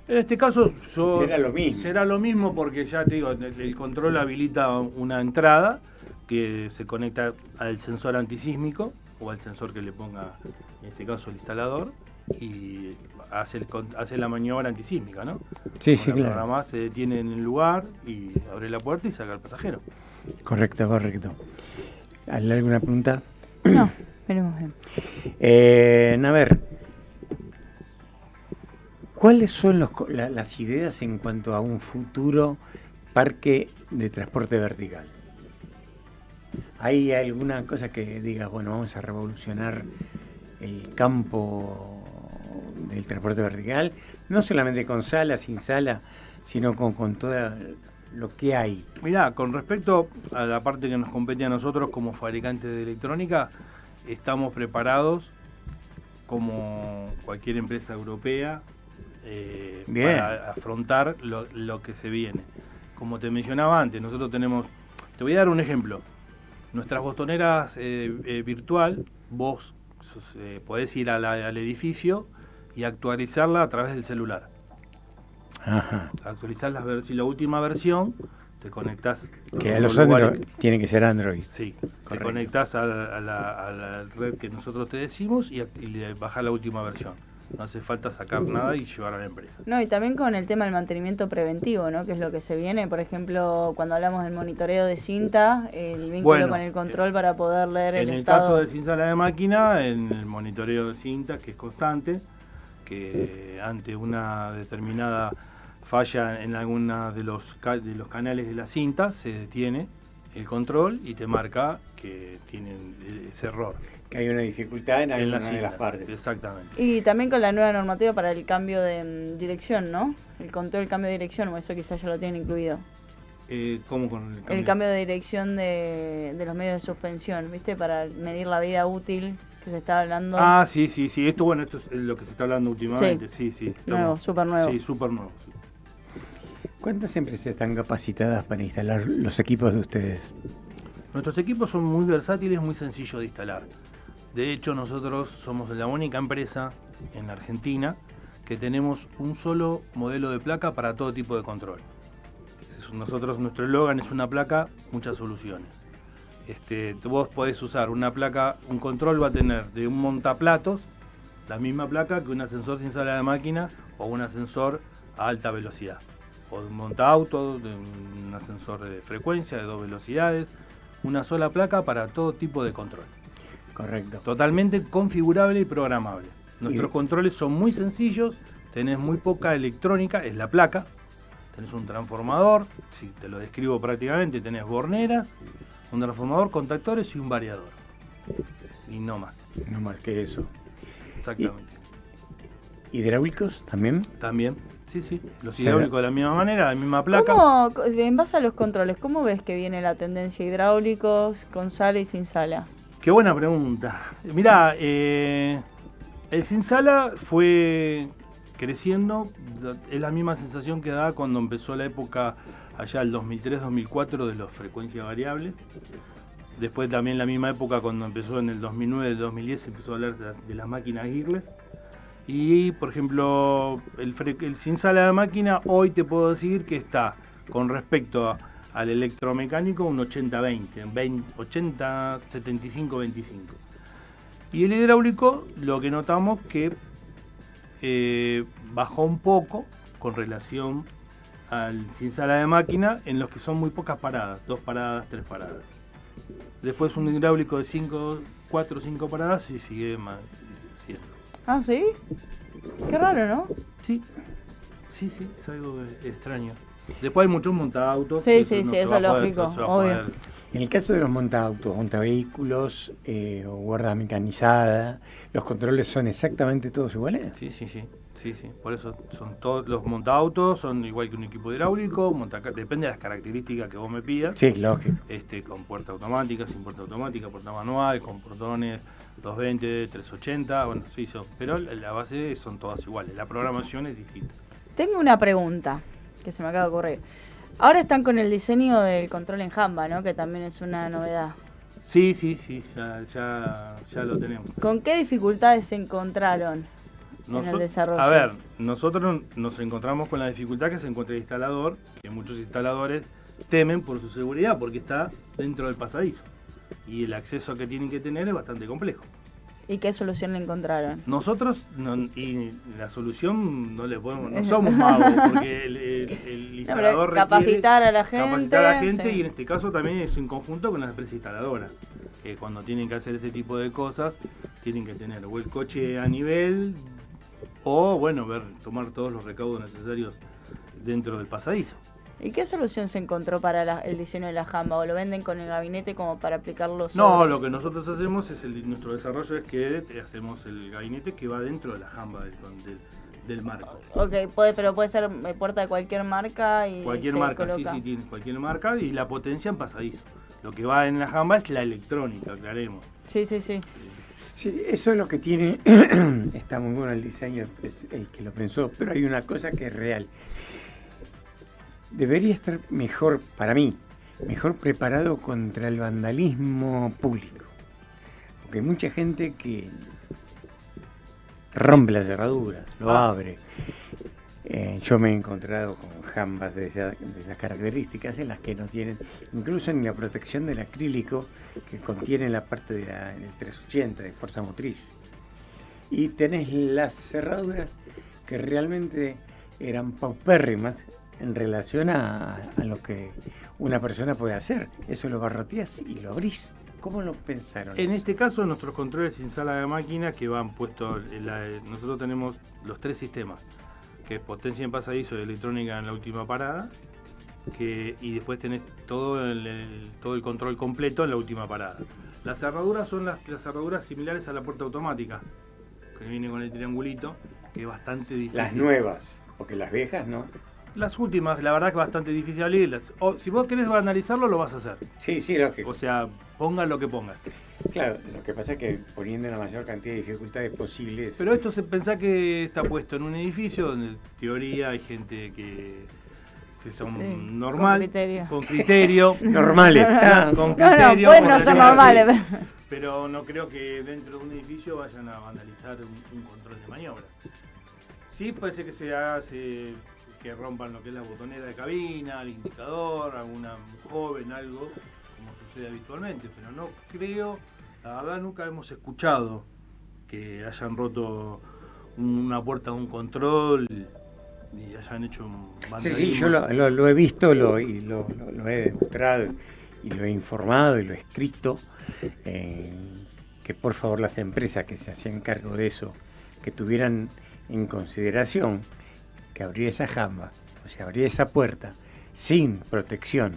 En este caso Será lo mismo. Será lo mismo porque ya te digo, el control habilita una entrada que se conecta al sensor antisísmico o al sensor que le ponga, en este caso, el instalador y hace la maniobra antisísmica, ¿no? Sí, sí, La claro. programa se detiene en el lugar y abre la puerta y saca al pasajero. Correcto, correcto. ¿Hay alguna pregunta? No, veremos bien. A ver, ¿cuáles son las ideas en cuanto a un futuro parque de transporte vertical? ¿Hay alguna cosa que digas, bueno, vamos a revolucionar el campo del transporte vertical? No solamente con sala, sin sala, sino con todo lo que hay. Mirá, con respecto a la parte que nos compete a nosotros como fabricantes de electrónica, estamos preparados como cualquier empresa europea Bien. para afrontar lo que se viene. Como te mencionaba antes, nosotros tenemos, te voy a dar un ejemplo. Nuestras botoneras virtual, vos podés ir al edificio y actualizarla a través del celular. Ajá. Actualizar la última versión, te conectás. Que a los Android tiene que ser Android. Sí, te Correcto. conectás a la red que nosotros te decimos y le bajás la última versión. No hace falta sacar nada y llevar a la empresa. No, y también con el tema del mantenimiento preventivo, ¿no? Que es lo que se viene. Por ejemplo, cuando hablamos del monitoreo de cinta, el vínculo Bueno, con el control para poder leer el En el estado. caso de sin sala de máquina, en el monitoreo de cinta, que es constante, que ante una determinada falla en alguna de los canales de la cinta, se detiene el control y te marca que tienen ese error. Que hay una dificultad en En alguna la de cinta, las partes. exactamente. Y también con la nueva normativa para el cambio de dirección, ¿no? El control del cambio de dirección, o eso quizás ya lo tienen incluido. ¿Cómo con el cambio? El cambio de dirección de los medios de suspensión, ¿viste? Para medir la vida útil que se está hablando. Ah, sí. Esto es lo que se está hablando últimamente. Sí. Nuevo, súper nuevo. Sí, súper nuevo. Sí. ¿Cuántas empresas están capacitadas para instalar los equipos de ustedes? Nuestros equipos son muy versátiles, muy sencillos de instalar. De hecho, nosotros somos la única empresa en la Argentina que tenemos un solo modelo de placa para todo tipo de control. Nuestro eslogan es una placa, muchas soluciones. Vos podés usar una placa, un control va a tener de un montaplatos, la misma placa que un ascensor sin sala de máquina o un ascensor a alta velocidad. O de un montaauto, de un ascensor de frecuencia, de 2 velocidades. Una sola placa para todo tipo de control. Correcto. Totalmente configurable y programable. Nuestros Y- controles son muy sencillos, tenés muy poca electrónica, es la placa. Tenés un transformador, si te lo describo prácticamente, tenés borneras, un transformador, contactores y un variador. Y no más, No más que eso. exactamente. ¿Hidráulicos también? También, sí, los Sí, hidráulicos de la misma manera, la misma placa. ¿Cómo, en base a los controles, cómo ves que viene la tendencia hidráulicos con sala y sin sala? Qué buena pregunta. Mirá, el sin sala fue creciendo, es la misma sensación que da cuando empezó la época allá el 2003-2004 de las frecuencias variables. Después también en la misma época, cuando empezó en el 2009, 2010, se empezó a hablar de las máquinas gearless. Y, por ejemplo, el sin sala de máquina, hoy te puedo decir que está, con respecto al electromecánico, un 80-20, 80-75-25. Y el hidráulico, lo que notamos que bajó un poco con relación al sin sala de máquina, en los que son muy pocas paradas, 2 paradas, 3 paradas. Después un hidráulico de 4 o 5 paradas y sigue siendo. Ah, ¿sí? Qué raro, ¿no? Sí, es algo extraño. Después hay muchos montaautos. Sí, eso es lógico, obvio. En el caso de los montaautos, montavehículos o guarda mecanizada, ¿los controles son exactamente todos iguales? Sí. Por eso son todos los montaautos, son igual que un equipo hidráulico, depende de las características que vos me pidas. Sí, lógico. Con puerta automática, sin puerta automática, puerta manual, con portones 220, 380, bueno, sí, pero la base son todas iguales, la programación es distinta. Tengo una pregunta que se me acaba de ocurrir. Ahora están con el diseño del control en Jamba, ¿no? Que también es una novedad. Sí, ya lo tenemos. ¿Con qué dificultades se encontraron en el desarrollo? A ver, nosotros nos encontramos con la dificultad que se encuentra el instalador, que muchos instaladores temen por su seguridad, porque está dentro del pasadizo. Y el acceso que tienen que tener es bastante complejo. ¿Y qué solución le encontraron? Nosotros, y la solución no somos magos, porque el instalador requiere capacitar a la gente. Sí. Y en este caso también es en conjunto con la empresa instaladora, que cuando tienen que hacer ese tipo de cosas, tienen que tener o el coche a nivel, o bueno, tomar todos los recaudos necesarios dentro del pasadizo. ¿Y qué solución se encontró para el diseño de la Jamba? ¿O lo venden con el gabinete como para aplicarlo sobre? No, lo que nosotros hacemos nuestro desarrollo es que hacemos el gabinete que va dentro de la Jamba del marco. Ok, pero puede ser puerta de cualquier marca y cualquier se marca, coloca. sí, tiene cualquier marca y la potencia en pasadizo. Lo que va en la Jamba es la electrónica, aclaremos. Sí. Sí, eso es lo que tiene, está muy bueno el diseño, es el que lo pensó, pero hay una cosa que es real. Debería estar mejor, para mí, mejor preparado contra el vandalismo público. Porque hay mucha gente que rompe la cerradura, lo abre. Yo me he encontrado con jambas de esas características en las que no tienen, incluso ni la protección del acrílico que contiene la parte del 380 de fuerza motriz. Y tenés las cerraduras que realmente eran paupérrimas en relación a lo que una persona puede hacer. Eso lo barroteas y lo abrís. ¿Cómo lo pensaron? En este caso, nuestros controles sin sala de máquina que van puestos, nosotros tenemos los 3 sistemas, que es potencia en pasadizo y electrónica en la última parada, y después tenés todo el control completo en la última parada. Las cerraduras son las cerraduras similares a la puerta automática, que viene con el triangulito, que es bastante difícil. Las nuevas, porque las viejas no. Las últimas, la verdad que es bastante difícil abrirlas. Si vos querés analizarlo, lo vas a hacer. Sí, lógico. O sea, pongas lo que pongas. Claro, lo que pasa es que poniendo la mayor cantidad de dificultades posibles... Pero esto se pensá que está puesto en un edificio donde en teoría hay gente que son normal, con criterio. Normales. Con criterio. Pueden no ser normales. Pero no creo que dentro de un edificio vayan a vandalizar un control de maniobra. Sí, puede ser que que rompan lo que es la botonera de cabina, el indicador, alguna joven, algo, como sucede habitualmente, pero no creo, la verdad nunca hemos escuchado que hayan roto una puerta de un control y hayan hecho un vandalismo. Sí, yo lo he visto y lo he demostrado y lo he informado y lo he escrito, que por favor las empresas que se hacían cargo de eso, que tuvieran en consideración que abrir esa jamba, o sea, abrir esa puerta sin protección,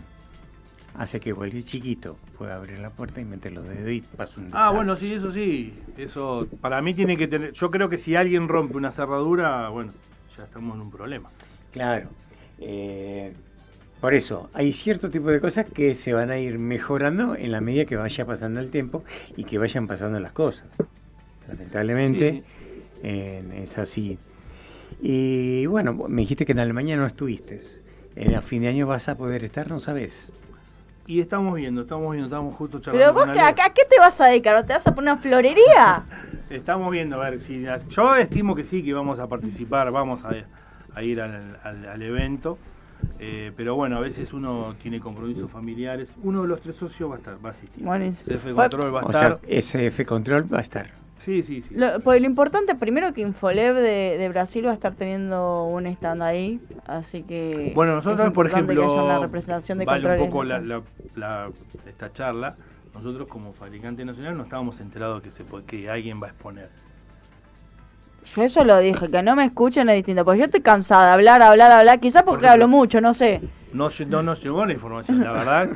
hace que cualquier chiquito pueda abrir la puerta y meter los dedos y pasa un desastre. Bueno, sí, eso para mí tiene que tener, yo creo que si alguien rompe una cerradura, bueno, ya estamos en un problema. Claro, por eso hay cierto tipo de cosas que se van a ir mejorando en la medida que vaya pasando el tiempo y que vayan pasando las cosas. Lamentablemente es así. Y bueno, me dijiste que en Alemania no estuviste. ¿A fin de año vas a poder estar? ¿No sabes? Y estamos viendo, estamos justo charlando. Pero vos, con Ale. ¿a qué te vas a dedicar? ¿O te vas a poner una florería? Estamos viendo, a ver, si yo estimo que sí, que vamos a participar, vamos a ir al evento. Pero bueno, a veces uno tiene compromisos familiares. Uno de los 3 socios va a asistir. Buenísimo. CF Control va a O estar. sea, SF Control va a estar. Sí. Porque lo importante, primero que Infolev de Brasil va a estar teniendo un stand ahí, así que Bueno, es nosotros, por importante que ejemplo, haya una representación de vale un controles. poco esta charla. Nosotros como fabricante nacional no estábamos enterados que alguien va a exponer. Yo eso lo dije, que no me escuchen es distinto, porque yo estoy cansada de hablar, quizás porque ejemplo, hablo mucho, no sé. No nos llegó la información, la verdad,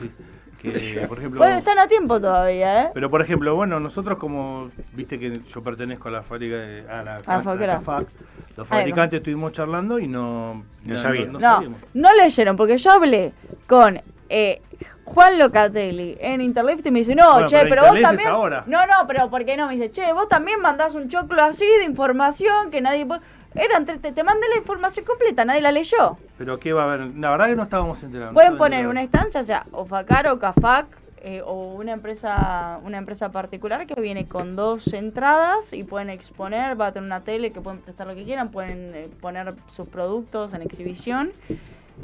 que por ejemplo... Están a tiempo todavía, ¿eh? Pero por ejemplo, bueno, nosotros como, viste que yo pertenezco a la fábrica, a la CAFAC, los fabricantes estuvimos charlando y no sabíamos. No leyeron, porque yo hablé con Juan Locatelli en Interlift y me dice, no, Bueno, che, pero vos Interlift es también... ahora. No, pero ¿por qué no? Me dice, che, vos también mandás un choclo así de información que nadie... Te mandé la información completa, nadie la leyó. Pero ¿qué va a haber? La verdad que no estábamos enterados. Pueden poner una instancia, sea o FACAR o CAFAC, o una empresa particular que viene con 2 entradas y pueden exponer, va a tener una tele que pueden prestar lo que quieran, pueden poner sus productos en exhibición.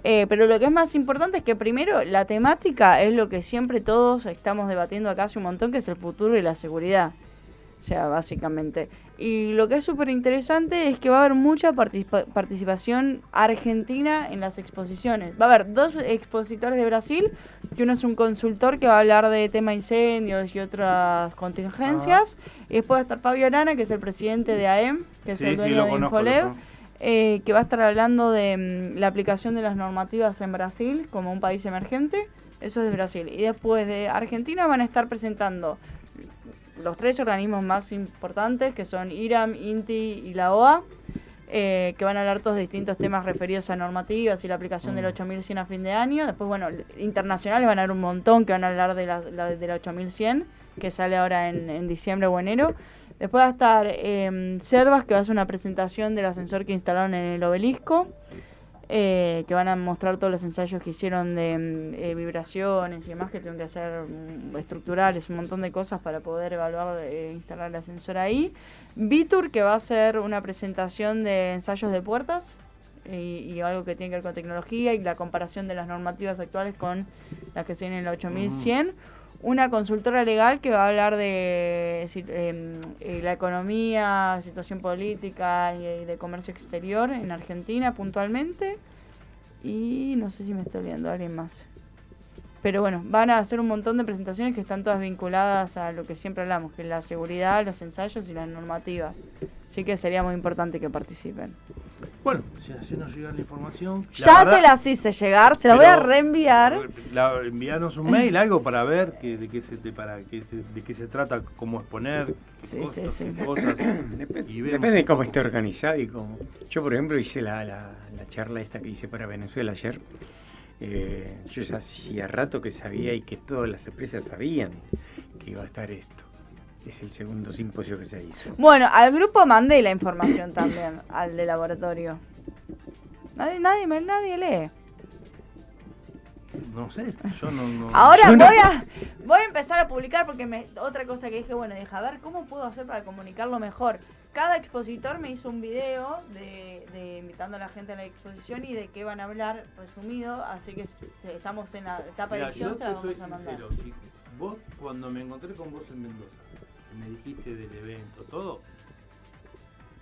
Pero lo que es más importante es que primero la temática es lo que siempre todos estamos debatiendo acá hace un montón, que es el futuro y la seguridad. O sea, básicamente. Y lo que es súper interesante es que va a haber mucha participación argentina en las exposiciones. Va a haber 2 expositores de Brasil, que uno es un consultor que va a hablar de tema incendios y otras contingencias. Y después va a estar Fabio Arana, que es el presidente de AEM, que es el dueño de Infolev, que va a estar hablando de la aplicación de las normativas en Brasil como un país emergente. Eso es de Brasil. Y después de Argentina van a estar presentando los 3 organismos más importantes, que son IRAM, INTI y la OA, que van a hablar todos de distintos temas referidos a normativas y la aplicación del 8100 a fin de año. Después, bueno, internacionales van a haber un montón que van a hablar de la 8100, que sale ahora en diciembre o enero. Después va a estar Servas, que va a hacer una presentación del ascensor que instalaron en el obelisco, que van a mostrar todos los ensayos que hicieron de vibraciones y demás que tuvieron que hacer estructurales, un montón de cosas para poder evaluar instalar el ascensor ahí. Vitur, que va a hacer una presentación de ensayos de puertas y algo que tiene que ver con tecnología y la comparación de las normativas actuales con las que se vienen en la 8100. Una consultora legal que va a hablar de la economía, situación política y de comercio exterior en Argentina puntualmente. Y no sé si me estoy olvidando de alguien más. Pero bueno, van a hacer un montón de presentaciones que están todas vinculadas a lo que siempre hablamos, que es la seguridad, los ensayos y las normativas. Así que sería muy importante que participen. Bueno, si hacernos llegar la información. Ya se las hice llegar, se las voy a reenviar. Enviarnos un mail, algo para ver de qué se trata, cómo exponer, cosas. Depende de cómo esté organizado y cómo. Yo, por ejemplo, hice la charla esta que hice para Venezuela ayer. Yo ya hacía rato que sabía y que todas las empresas sabían que iba a estar esto. Es el segundo simposio que se hizo. Bueno, al grupo mandé la información también, al de laboratorio. Nadie lee. No sé, yo no. Ahora yo voy a empezar a publicar porque otra cosa que dije, bueno, a ver cómo puedo hacer para comunicarlo mejor. Cada expositor me hizo un video de invitando a la gente a la exposición y de qué van a hablar resumido, así que estamos en la etapa de edición, se la vamos a mandar. Si vos, cuando me encontré con vos en Mendoza, me dijiste del evento, todo,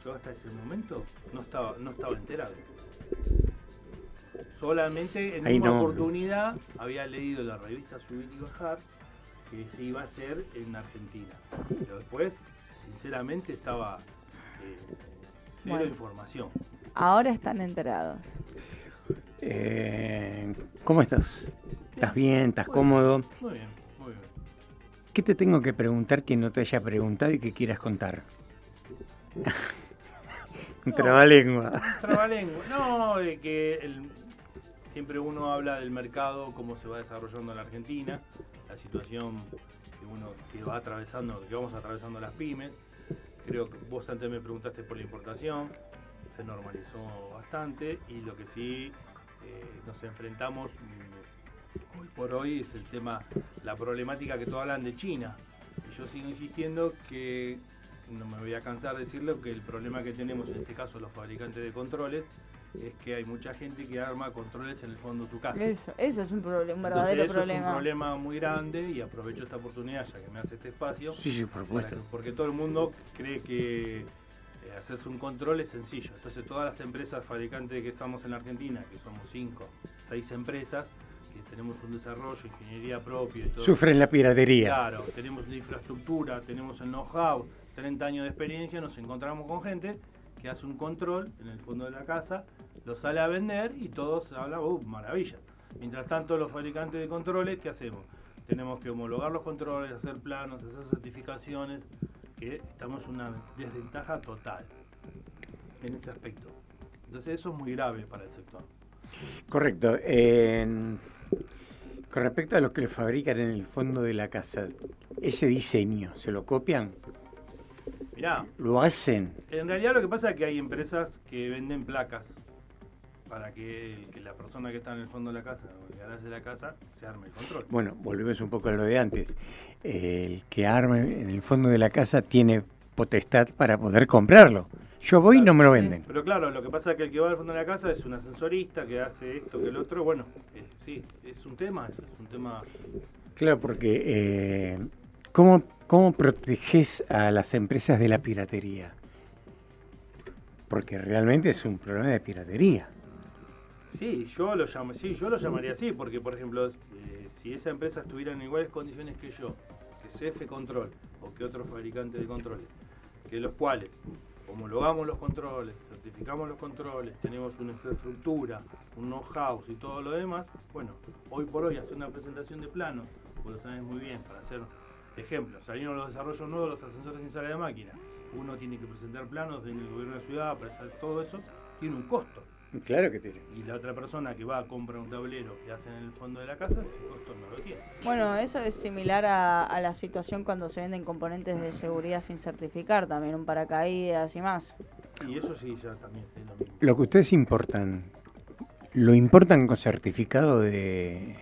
yo hasta ese momento no estaba enterado. Solamente en una oportunidad había leído la revista Subir y Bajar que se iba a hacer en Argentina. Pero después, sinceramente, estaba cero información. Ahora están enterados. ¿Cómo estás? ¿Estás bien? ¿Estás cómodo? Muy bien, muy bien. ¿Qué te tengo que preguntar que no te haya preguntado y que quieras contar? Un trabalengua. No, de que siempre uno habla del mercado, cómo se va desarrollando en la Argentina, la situación que vamos atravesando las pymes. Creo que vos antes me preguntaste por la importación, se normalizó bastante y lo que sí nos enfrentamos hoy por hoy es el tema, la problemática que todos hablan de China. Y yo sigo insistiendo que, no me voy a cansar de decirlo, que el problema que tenemos en este caso los fabricantes de controles es que hay mucha gente que arma controles en el fondo de su casa. Eso es un problema, un verdadero Entonces, eso problema. es un problema muy grande y aprovecho esta oportunidad ya que me hace este espacio. Sí, por supuesto. Porque todo el mundo cree que hacerse un control es sencillo. Entonces todas las empresas fabricantes que estamos en la Argentina, que somos 5, 6 empresas, que tenemos un desarrollo, ingeniería propia y todo. Sufren la piratería. Claro, tenemos la infraestructura, tenemos el know-how, 30 años de experiencia, nos encontramos con gente que hace un control en el fondo de la casa, lo sale a vender y todos hablan, maravilla. Mientras tanto, los fabricantes de controles, ¿qué hacemos? Tenemos que homologar los controles, hacer planos, hacer certificaciones, que estamos en una desventaja total en este aspecto. Entonces eso es muy grave para el sector. Correcto. Con respecto a los que lo fabrican en el fondo de la casa, ¿ese diseño se lo copian? Mirá, ¿Lo hacen? en realidad lo que pasa es que hay empresas que venden placas para que la persona que está en el fondo de la casa, o el garaje de la casa, se arme el control. Bueno, volvemos un poco a lo de antes. El que arma en el fondo de la casa tiene potestad para poder comprarlo. Yo voy y no me lo venden. Pero claro, lo que pasa es que el que va al fondo de la casa es un ascensorista que hace esto, que el otro, bueno, sí, es un tema, eso es un tema. Claro, porque ¿cómo proteges a las empresas de la piratería? Porque realmente es un problema de piratería. Sí, yo lo llamaría así, porque por ejemplo, si esa empresa estuviera en iguales condiciones que yo, que CF Control o que otros fabricantes de controles, que los cuales homologamos los controles, certificamos los controles, tenemos una infraestructura, un know-how y todo lo demás, bueno, hoy por hoy hacer una presentación de planos, vos lo sabés muy bien, para hacer ejemplos, salieron los desarrollos nuevos, los ascensores sin sala de máquina, uno tiene que presentar planos en el gobierno de la ciudad, para hacer todo eso, tiene un costo. Claro que tiene. Y la otra persona que va a comprar un tablero que hacen en el fondo de la casa, ese costo no lo tiene. Bueno, eso es similar a la situación cuando se venden componentes de seguridad sin certificar, también un paracaídas y más. Y eso sí, ya también es lo mismo. Lo que ustedes importan, ¿lo importan con certificado de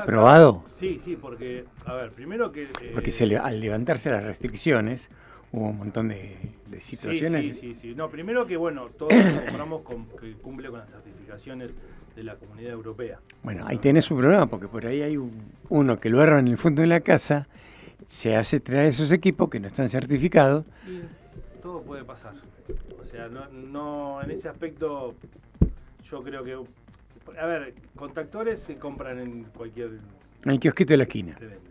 probado? Sí, porque, a ver, primero que... Porque al levantarse las restricciones, hubo un montón de situaciones. Sí. No, primero que, bueno, todos nos compramos que cumple con las certificaciones de la Comunidad Europea. Bueno, ahí tenés un problema, porque por ahí hay uno que lo arma en el fondo de la casa, se hace traer esos equipos que no están certificados. Y todo puede pasar. O sea, no en ese aspecto, yo creo que... A ver, contactores se compran en cualquier... En el kiosquito de la esquina. Se vende.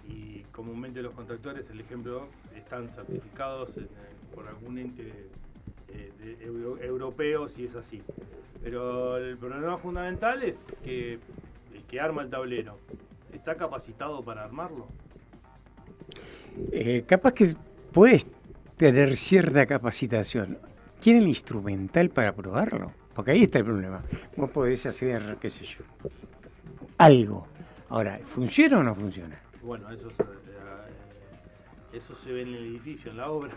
Y comúnmente los contactores, el ejemplo, están certificados por algún ente europeo, si es así. Pero el problema fundamental es que el que arma el tablero, ¿está capacitado para armarlo? Capaz que puedes tener cierta capacitación. ¿Tiene el instrumental para probarlo? Porque ahí está el problema. Vos podés hacer, qué sé yo, algo. Ahora, ¿funciona o no funciona? Bueno, eso se ve en el edificio, en la obra.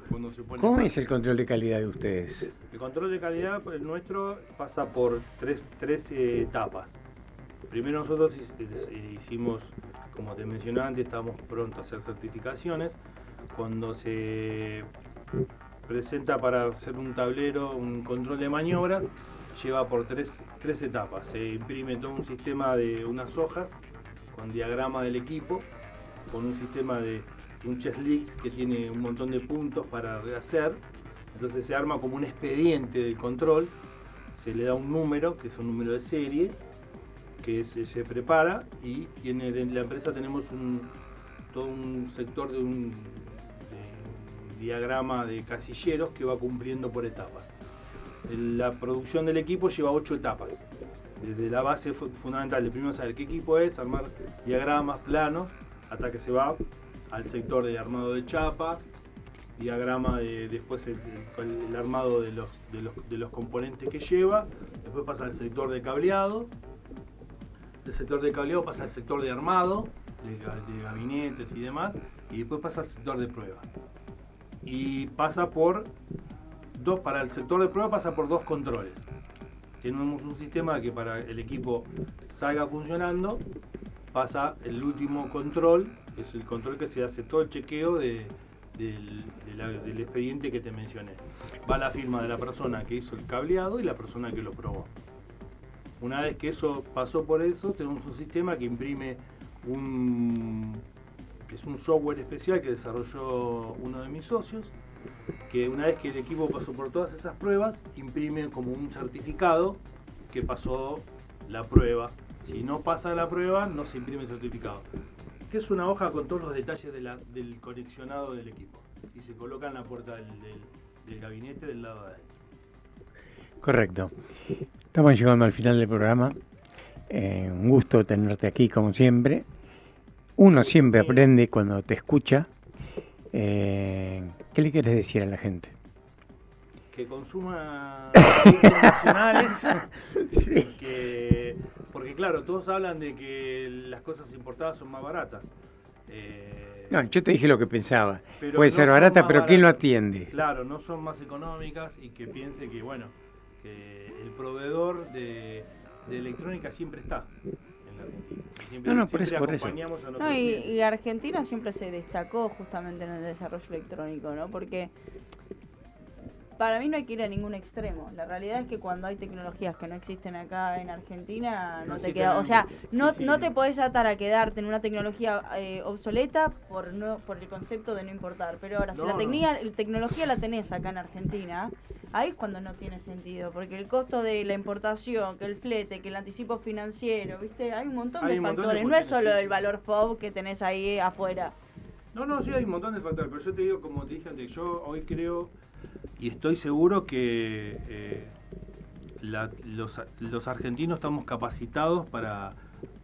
Cuando se pone ¿Cómo es el control de calidad de ustedes? El control de calidad nuestro pasa por tres etapas. Primero nosotros hicimos, como te mencionaba antes, estamos prontos a hacer certificaciones. Cuando se presenta para hacer un tablero, un control de maniobra, lleva por tres etapas. Se imprime todo un sistema de unas hojas con diagrama del equipo, con un sistema de un checklist que tiene un montón de puntos para rehacer. Entonces se arma como un expediente del control, se le da un número, que es un número de serie, que se prepara, y en la empresa tenemos todo un sector de un diagrama de casilleros que va cumpliendo por etapas. La producción del equipo lleva 8 etapas. Desde la base fundamental de primero saber qué equipo es, armar diagramas, planos, hasta que se va al sector de armado de chapa, diagrama de después el armado de los componentes que lleva, después pasa al sector de cableado, del sector de cableado pasa al sector de armado, de gabinetes y demás, y después pasa al sector de prueba. Y pasa para el sector de prueba pasa por 2 controles. tenemos un sistema que para el equipo salga funcionando, pasa el último control, es el control que se hace todo el chequeo del expediente que te mencioné. Va la firma de la persona que hizo el cableado y la persona que lo probó. Una vez que eso pasó por eso, tenemos un sistema que imprime es un software especial que desarrolló uno de mis socios, que una vez que el equipo pasó por todas esas pruebas, imprime como un certificado que pasó la prueba. Si no pasa la prueba, no se imprime el certificado. Que es una hoja con todos los detalles del conexionado del equipo. Y se coloca en la puerta del gabinete del lado de adentro. Correcto. Estamos llegando al final del programa. Un gusto tenerte aquí como siempre. Uno siempre aprende cuando te escucha. ¿Qué le quieres decir a la gente? Que consuma productos nacionales. Sí. Porque claro, todos hablan de que las cosas importadas son más baratas. No, yo te dije lo que pensaba. Pero puede no ser son barata, más pero ¿quién lo baratas. atiende? Claro, no son más económicas y que piense que, bueno, que el proveedor de electrónica siempre está en la Argentina. Siempre, No, por eso. acompañamos a No, nuestros clientes. y Argentina siempre se destacó justamente en el desarrollo electrónico, ¿no? Porque para mí no hay que ir a ningún extremo. La realidad es que cuando hay tecnologías que no existen acá en Argentina, no te existen queda, o sea, no sí. te podés atar a quedarte en una tecnología obsoleta por el concepto de no importar. Pero ahora, si la tecnología la tenés acá en Argentina, ahí es cuando no tiene sentido, porque el costo de la importación, que el flete, que el anticipo financiero, ¿viste? Hay un montón de factores. No es solo el valor FOB que tenés ahí afuera. No, sí hay un montón de factores, pero yo te digo, como te dije antes, yo hoy creo y estoy seguro que los argentinos estamos capacitados para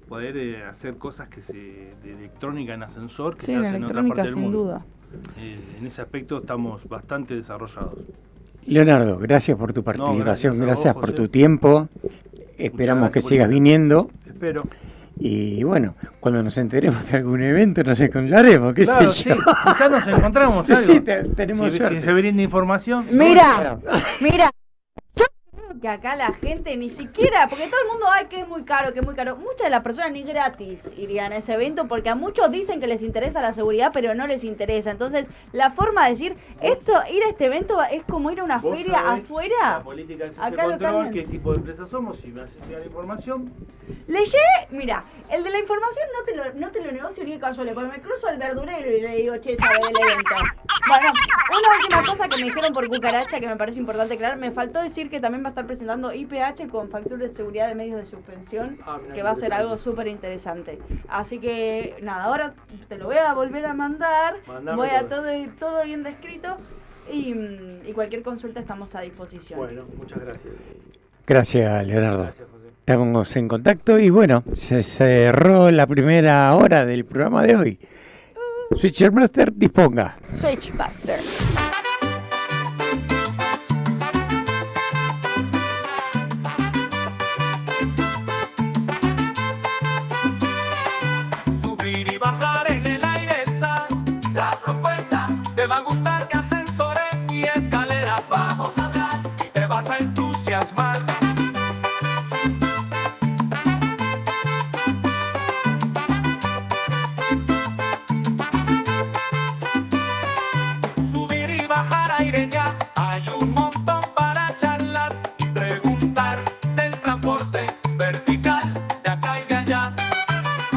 poder hacer cosas de electrónica en ascensor que Sí, se en hacen en otra parte electrónica del sin mundo. duda. En ese aspecto estamos bastante desarrollados. Leonardo, gracias por tu participación, gracias a gracias vos, por José. tu tiempo. Esperamos que por sigas invitarme. viniendo. Espero. Y bueno, cuando nos enteremos de algún evento nos encontraremos, qué Claro, sé sí, yo. quizás nos encontramos algo. Sí, tenemos si suerte. se brinda información. Mira, yo creo que acá la gente ni siquiera, porque todo el mundo, ay, que es muy caro, que es muy caro. Muchas de las personas ni gratis irían a ese evento porque a muchos dicen que les interesa la seguridad, pero no les interesa. Entonces, la forma de decir, ir a este evento es como ir a una Vos feria sabés afuera. La política de Acá control, localmente. qué tipo de empresa somos, si me haces llegar la información. Mira, el de la información no te lo negocio ni de casual, porque me cruzo al verdurero y le digo, che, sabe del evento. Bueno, una última cosa que me dijeron por cucaracha que me parece importante aclarar, me faltó decir que también va a estar presentando IPH con factura de seguridad de medios de suspensión, Mirá, que va a ser interesante. algo súper interesante. Así que, nada, ahora te lo voy a volver a mandar, Mandame voy a todo. todo bien descrito y cualquier consulta estamos a disposición. Bueno, muchas gracias. Gracias, Leonardo. Gracias, José. Estamos en contacto y bueno, se cerró la primera hora del programa de hoy. Switcher Master, disponga. Switchbuster. Subir y bajar en el aire está la propuesta. Te va a gustar que ascensores y escaleras vamos a hablar y te vas a entusiasmar. Subir y bajar aire ya, hay un montón para charlar y preguntar del transporte vertical de acá y de allá.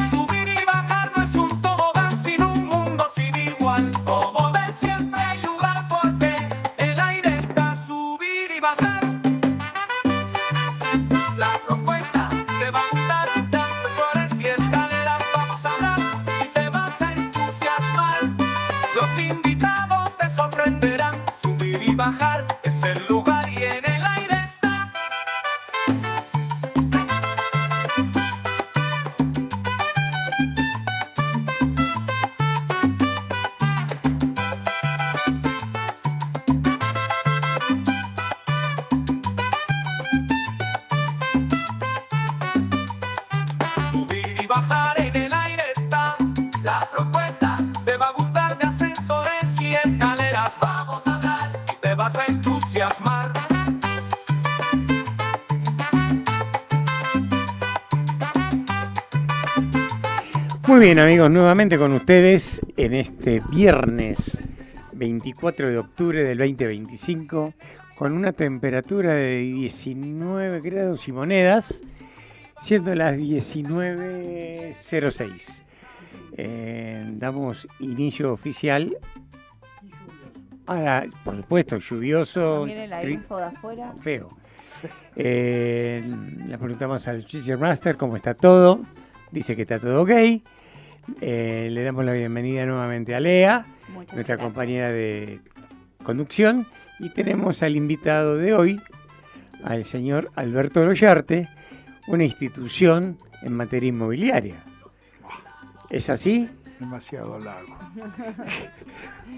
Subir y bajar no es un tobogán, sino un mundo sin igual. Como ves, siempre hay lugar porque el aire está. Subir y bajar. La propuesta te va a gustar. De ascensores y escaleras vamos a hablar y te vas a entusiasmar. Los invitados te sorprenderán. Subir y bajar es el lugar y en el aire está. Subir y bajar en el aire está. La propuesta te va a gustar de ascensores y escaleras. Vamos a hablar y te vas a entusiasmar. Muy bien, amigos, nuevamente con ustedes en este viernes 24 de octubre del 2025, con una temperatura de 19 grados y monedas, siendo las 19:06. Damos inicio oficial a por supuesto, lluvioso, Miren la info de afuera. feo. Le preguntamos al Cheeser Master cómo está todo. Dice que está todo ok. Le damos la bienvenida nuevamente a Lea, Muchas nuestra gracias. compañera de conducción. Y tenemos al invitado de hoy, al señor Alberto Loyarte, una institución en materia inmobiliaria. ¿Es así? Demasiado largo.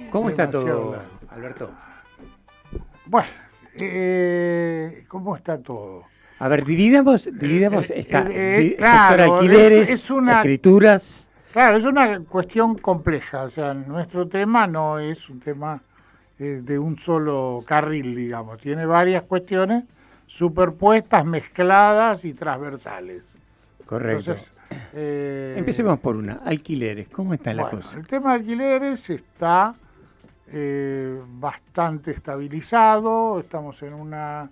¿Cómo está Demasiado todo, largo. Alberto? Bueno, ¿cómo está todo? A ver, dividamos esta claro, sector alquileres, es una- escrituras. Claro, es una cuestión compleja. O sea, nuestro tema no es un tema de un solo carril, digamos. Tiene varias cuestiones superpuestas, mezcladas y transversales. Correcto. Entonces, Empecemos por una. Alquileres, ¿cómo está la bueno, cosa? el tema de alquileres está bastante estabilizado. Estamos en una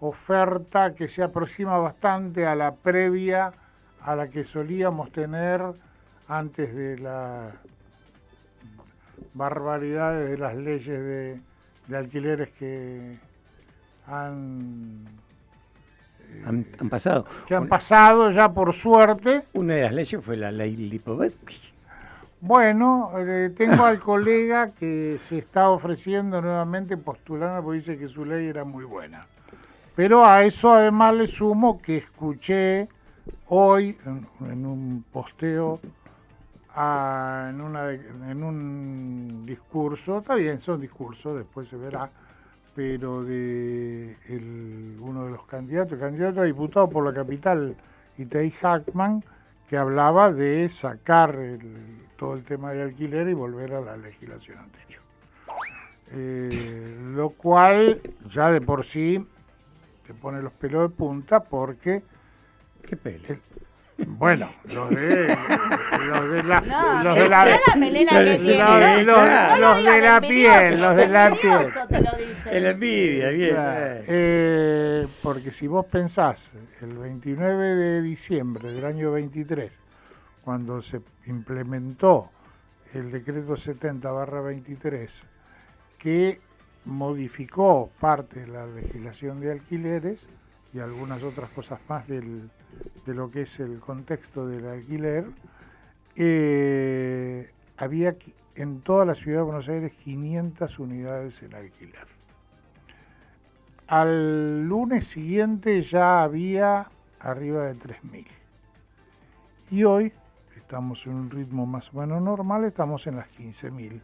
oferta que se aproxima bastante a la previa a la que solíamos tener antes de las barbaridades de las leyes de alquileres que han Han pasado. pasado ya por suerte. Una de las leyes fue la ley Lipovetsky. Bueno, tengo al colega que se está ofreciendo nuevamente postulando porque dice que su ley era muy buena. Pero a eso además le sumo que escuché hoy en un posteo, en un discurso, está bien, son discursos, después se verá, pero de uno de los candidatos a diputado por la capital, Itay Hackman, que hablaba de sacar todo el tema de alquiler y volver a la legislación anterior. Lo cual ya de por sí te pone los pelos de punta porque, ¿Qué pelo? bueno, los de la No, de la mirá la melena que los- tiene. los- No, no lo los digas de la envidioso, piel, los de la piel. envidioso te lo dice. En la envidia, bien. Claro, porque si vos pensás, el 29 de diciembre del año 23, cuando se implementó el decreto 70/23, que modificó parte de la legislación de alquileres y algunas otras cosas más de lo que es el contexto del alquiler, había en toda la ciudad de Buenos Aires 500 unidades en alquiler. Al lunes siguiente ya había arriba de 3.000. Y hoy estamos en un ritmo más o menos normal, estamos en las 15.000.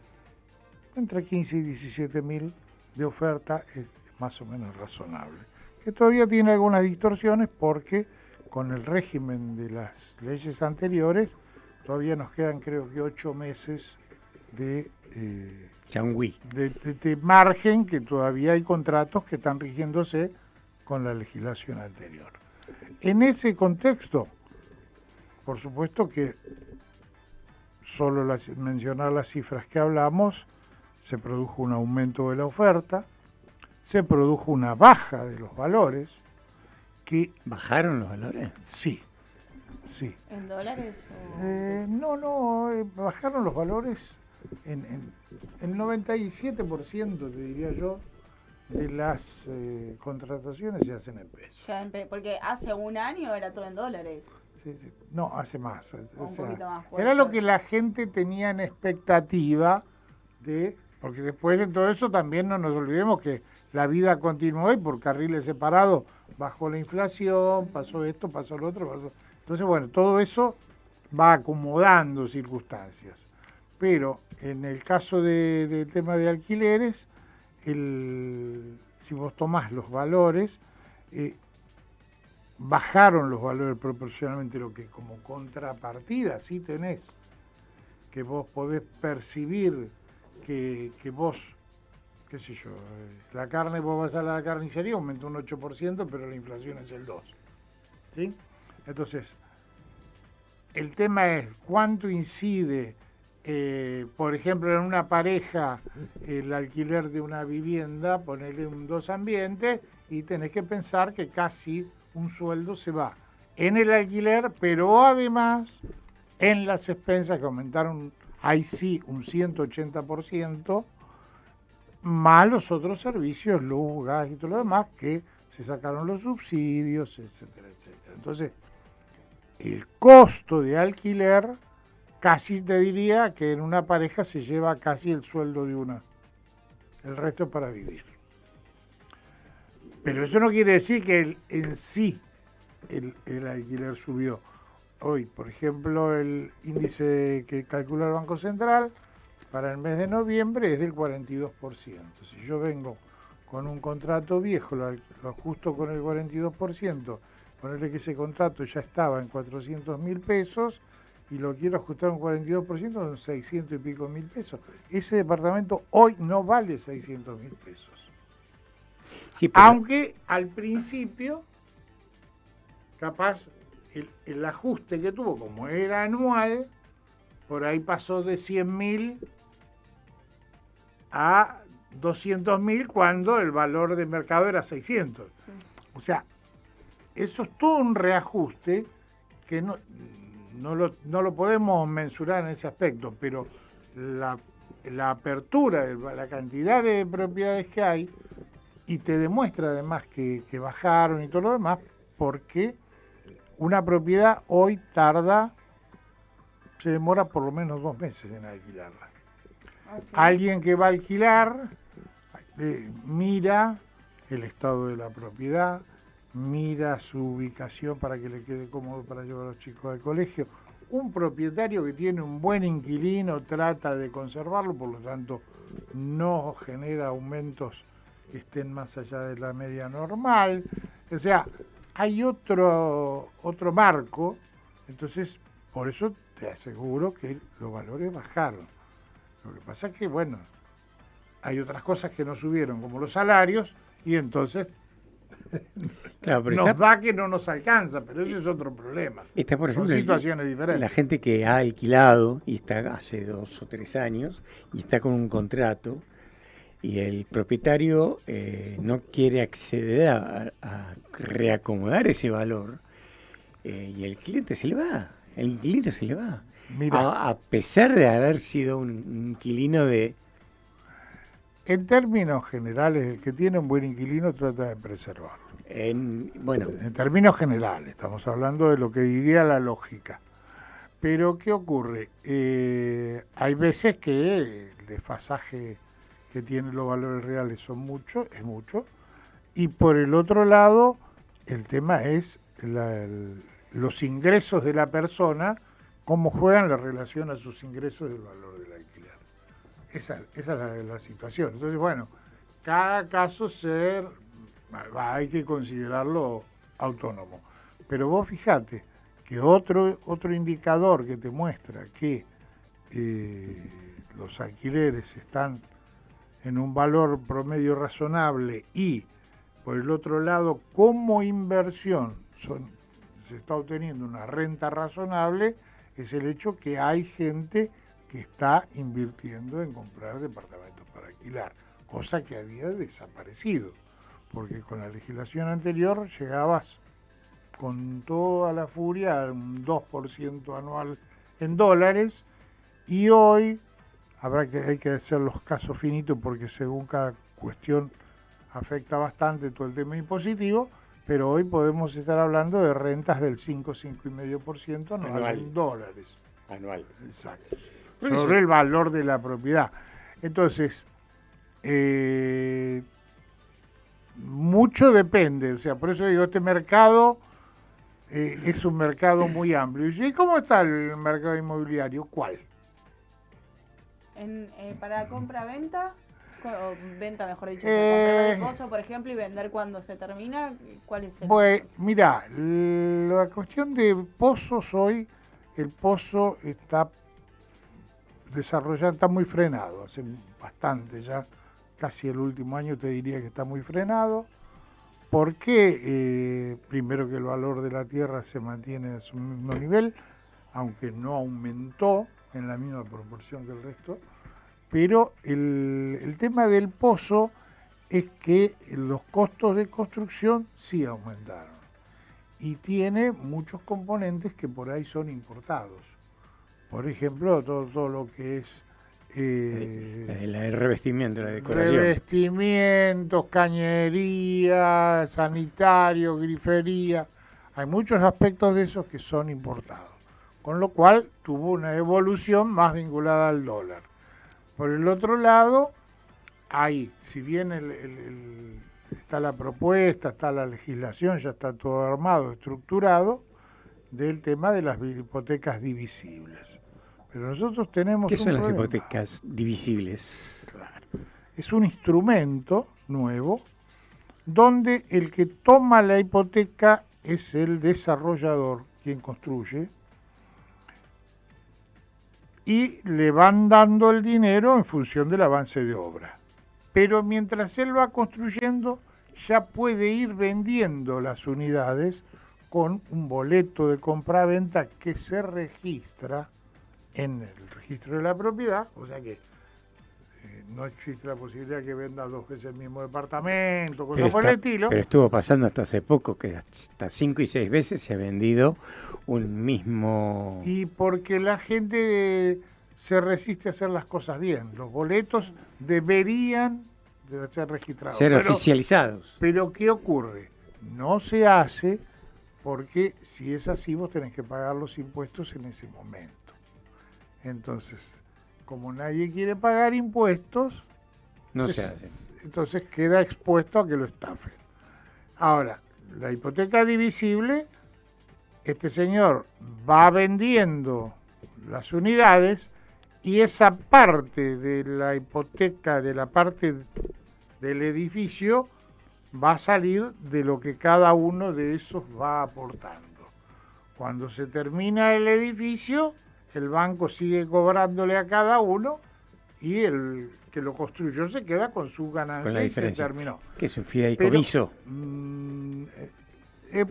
Entre 15 y 17.000 de oferta es más o menos razonable. Que todavía tiene algunas distorsiones porque con el régimen de las leyes anteriores todavía nos quedan creo que 8 meses de Changüí. de margen, que todavía hay contratos que están rigiéndose con la legislación anterior. En ese contexto, por supuesto que solo mencionar las cifras que hablamos, se produjo un aumento de la oferta, se produjo una baja de los valores, que ¿Bajaron los valores? sí. ¿En dólares? Bajaron los valores en el 97%, te diría yo, de las contrataciones se hacen en pesos. Porque hace un año era todo en dólares. Sí. No, hace más. Un poquito más, puede Era lo ser. que la gente tenía en expectativa de... Porque después de todo eso también no nos olvidemos que la vida continuó y por carriles separados bajó la inflación, pasó esto, pasó lo otro, pasó... Entonces, bueno, todo eso va acomodando circunstancias. Pero en el caso del tema de alquileres, si vos tomás los valores, bajaron los valores proporcionalmente, lo que como contrapartida sí tenés, que vos podés percibir que vos, qué sé yo, la carne, vos vas a la carnicería, aumenta un 8%, pero la inflación es el 2%. ¿Sí? Entonces, el tema es cuánto incide, por ejemplo, en una pareja, el alquiler de una vivienda, ponerle un 2 ambientes, y tenés que pensar que casi un sueldo se va en el alquiler, pero además en las expensas que aumentaron, ahí sí, un 180%, más los otros servicios, luz, gas y todo lo demás, que se sacaron los subsidios, etcétera, etcétera. Entonces, el costo de alquiler, casi te diría que en una pareja se lleva casi el sueldo de una. El resto es para vivir. Pero eso no quiere decir que en sí el alquiler subió. Hoy, por ejemplo, el índice que calcula el Banco Central para el mes de noviembre es del 42%. Si yo vengo con un contrato viejo, lo ajusto con el 42%, ponerle que ese contrato ya estaba en 400.000 pesos y lo quiero ajustar un 42%, son 600 y pico mil pesos. Ese departamento hoy no vale 600.000 pesos. Sí, pero... Aunque al principio, capaz, el ajuste que tuvo, como era anual, por ahí pasó de 100.000 a 200.000 cuando el valor de mercado era 600. O sea, eso es todo un reajuste que no lo podemos mensurar en ese aspecto, pero la apertura de la cantidad de propiedades que hay, y te demuestra además que bajaron y todo lo demás, porque una propiedad hoy se demora por lo menos 2 meses en alquilarla. ¿Sí? Alguien que va a alquilar mira el estado de la propiedad, mira su ubicación para que le quede cómodo para llevar a los chicos al colegio. Un propietario que tiene un buen inquilino trata de conservarlo, por lo tanto no genera aumentos que estén más allá de la media normal. O sea, hay otro marco, entonces por eso te aseguro que los valores bajaron. Lo que pasa es que, bueno, hay otras cosas que no subieron, como los salarios, y entonces claro, pero nos da que no nos alcanza, pero ese es otro problema. Está, por ejemplo, son situaciones diferentes. La gente que ha alquilado y está hace 2 o 3 años y está con un contrato y el propietario no quiere acceder a reacomodar ese valor y el cliente se le va, el inquilino se le va. Mira, a pesar de haber sido un inquilino de... En términos generales, el que tiene un buen inquilino trata de preservarlo. En términos generales, estamos hablando de lo que diría la lógica. Pero, ¿qué ocurre? Hay veces que el desfasaje que tienen los valores reales es mucho, y por el otro lado, el tema es los ingresos de la persona, cómo juegan la relación a sus ingresos del valor del alquiler. Esa es la situación. Entonces, bueno, cada caso hay que considerarlo autónomo. Pero vos fijate que otro indicador que te muestra que los alquileres están en un valor promedio razonable y, por el otro lado, como inversión se está obteniendo una renta razonable, es el hecho que hay gente que está invirtiendo en comprar departamentos para alquilar, cosa que había desaparecido, porque con la legislación anterior llegabas con toda la furia a un 2% anual en dólares, y hoy hay que hacer los casos finitos porque según cada cuestión afecta bastante todo el tema impositivo, pero hoy podemos estar hablando de rentas del 5,5% anual en dólares. Anual. Exacto. Sobre el valor de la propiedad. Entonces, mucho depende. O sea, por eso digo, este mercado es un mercado muy amplio. ¿Y cómo está el mercado inmobiliario? ¿Cuál? Para compra-venta, o venta, mejor dicho, comprar el pozo, por ejemplo, y vender cuando se termina, ¿cuál es el? Pues, mira, la cuestión de pozos hoy, el pozo está desarrollado, está muy frenado, hace bastante ya, casi el último año te diría que está muy frenado, porque primero que el valor de la tierra se mantiene a su mismo nivel, aunque no aumentó en la misma proporción que el resto, pero el tema del pozo es que los costos de construcción sí aumentaron y tiene muchos componentes que por ahí son importados. Por ejemplo, todo lo que es el revestimiento, la decoración. Revestimientos, cañería, sanitario, grifería. Hay muchos aspectos de esos que son importados, con lo cual tuvo una evolución más vinculada al dólar. Por el otro lado, hay, si bien está la propuesta, está la legislación, ya está todo armado, estructurado, del tema de las hipotecas divisibles. Pero nosotros tenemos ¿Qué son un las problema. hipotecas divisibles? Claro. Es un instrumento nuevo donde el que toma la hipoteca es el desarrollador, quien construye, y le van dando el dinero en función del avance de obra. Pero mientras él va construyendo, ya puede ir vendiendo las unidades con un boleto de compra-venta que se registra en el registro de la propiedad, o sea que no existe la posibilidad que venda 2 veces el mismo departamento, cosas por el estilo. Pero estuvo pasando hasta hace poco que hasta 5 y 6 veces se ha vendido un mismo... Y porque la gente se resiste a hacer las cosas bien. Los boletos deberían de ser registrados. Ser oficializados. Pero ¿qué ocurre? No se hace porque si es así vos tenés que pagar los impuestos en ese momento. Entonces, como nadie quiere pagar impuestos, no se hace. Entonces queda expuesto a que lo estafen. Ahora, la hipoteca divisible, este señor va vendiendo las unidades y esa parte de la hipoteca, de la parte del edificio, va a salir de lo que cada uno de esos va aportando. Cuando se termina el edificio, el banco sigue cobrándole a cada uno y el que lo construyó se queda con su ganancia con la y se diferencia. terminó. ¿Qué es un fideicomiso?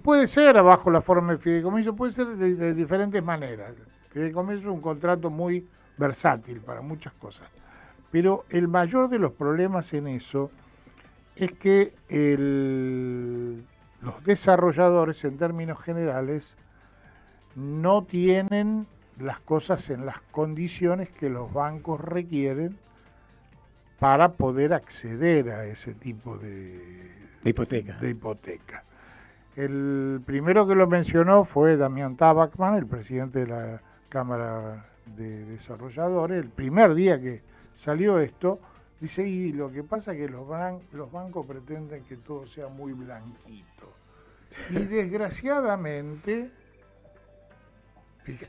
Puede ser bajo la forma de fideicomiso, puede ser de diferentes maneras. Fideicomiso es un contrato muy versátil para muchas cosas. Pero el mayor de los problemas en eso es que los desarrolladores, en términos generales, no tienen las cosas en las condiciones que los bancos requieren para poder acceder a ese tipo de hipoteca. El primero que lo mencionó fue Damián Tabacman, el presidente de la Cámara de Desarrolladores. El primer día que salió esto, dice, y lo que pasa es que los bancos pretenden que todo sea muy blanquito. Y desgraciadamente...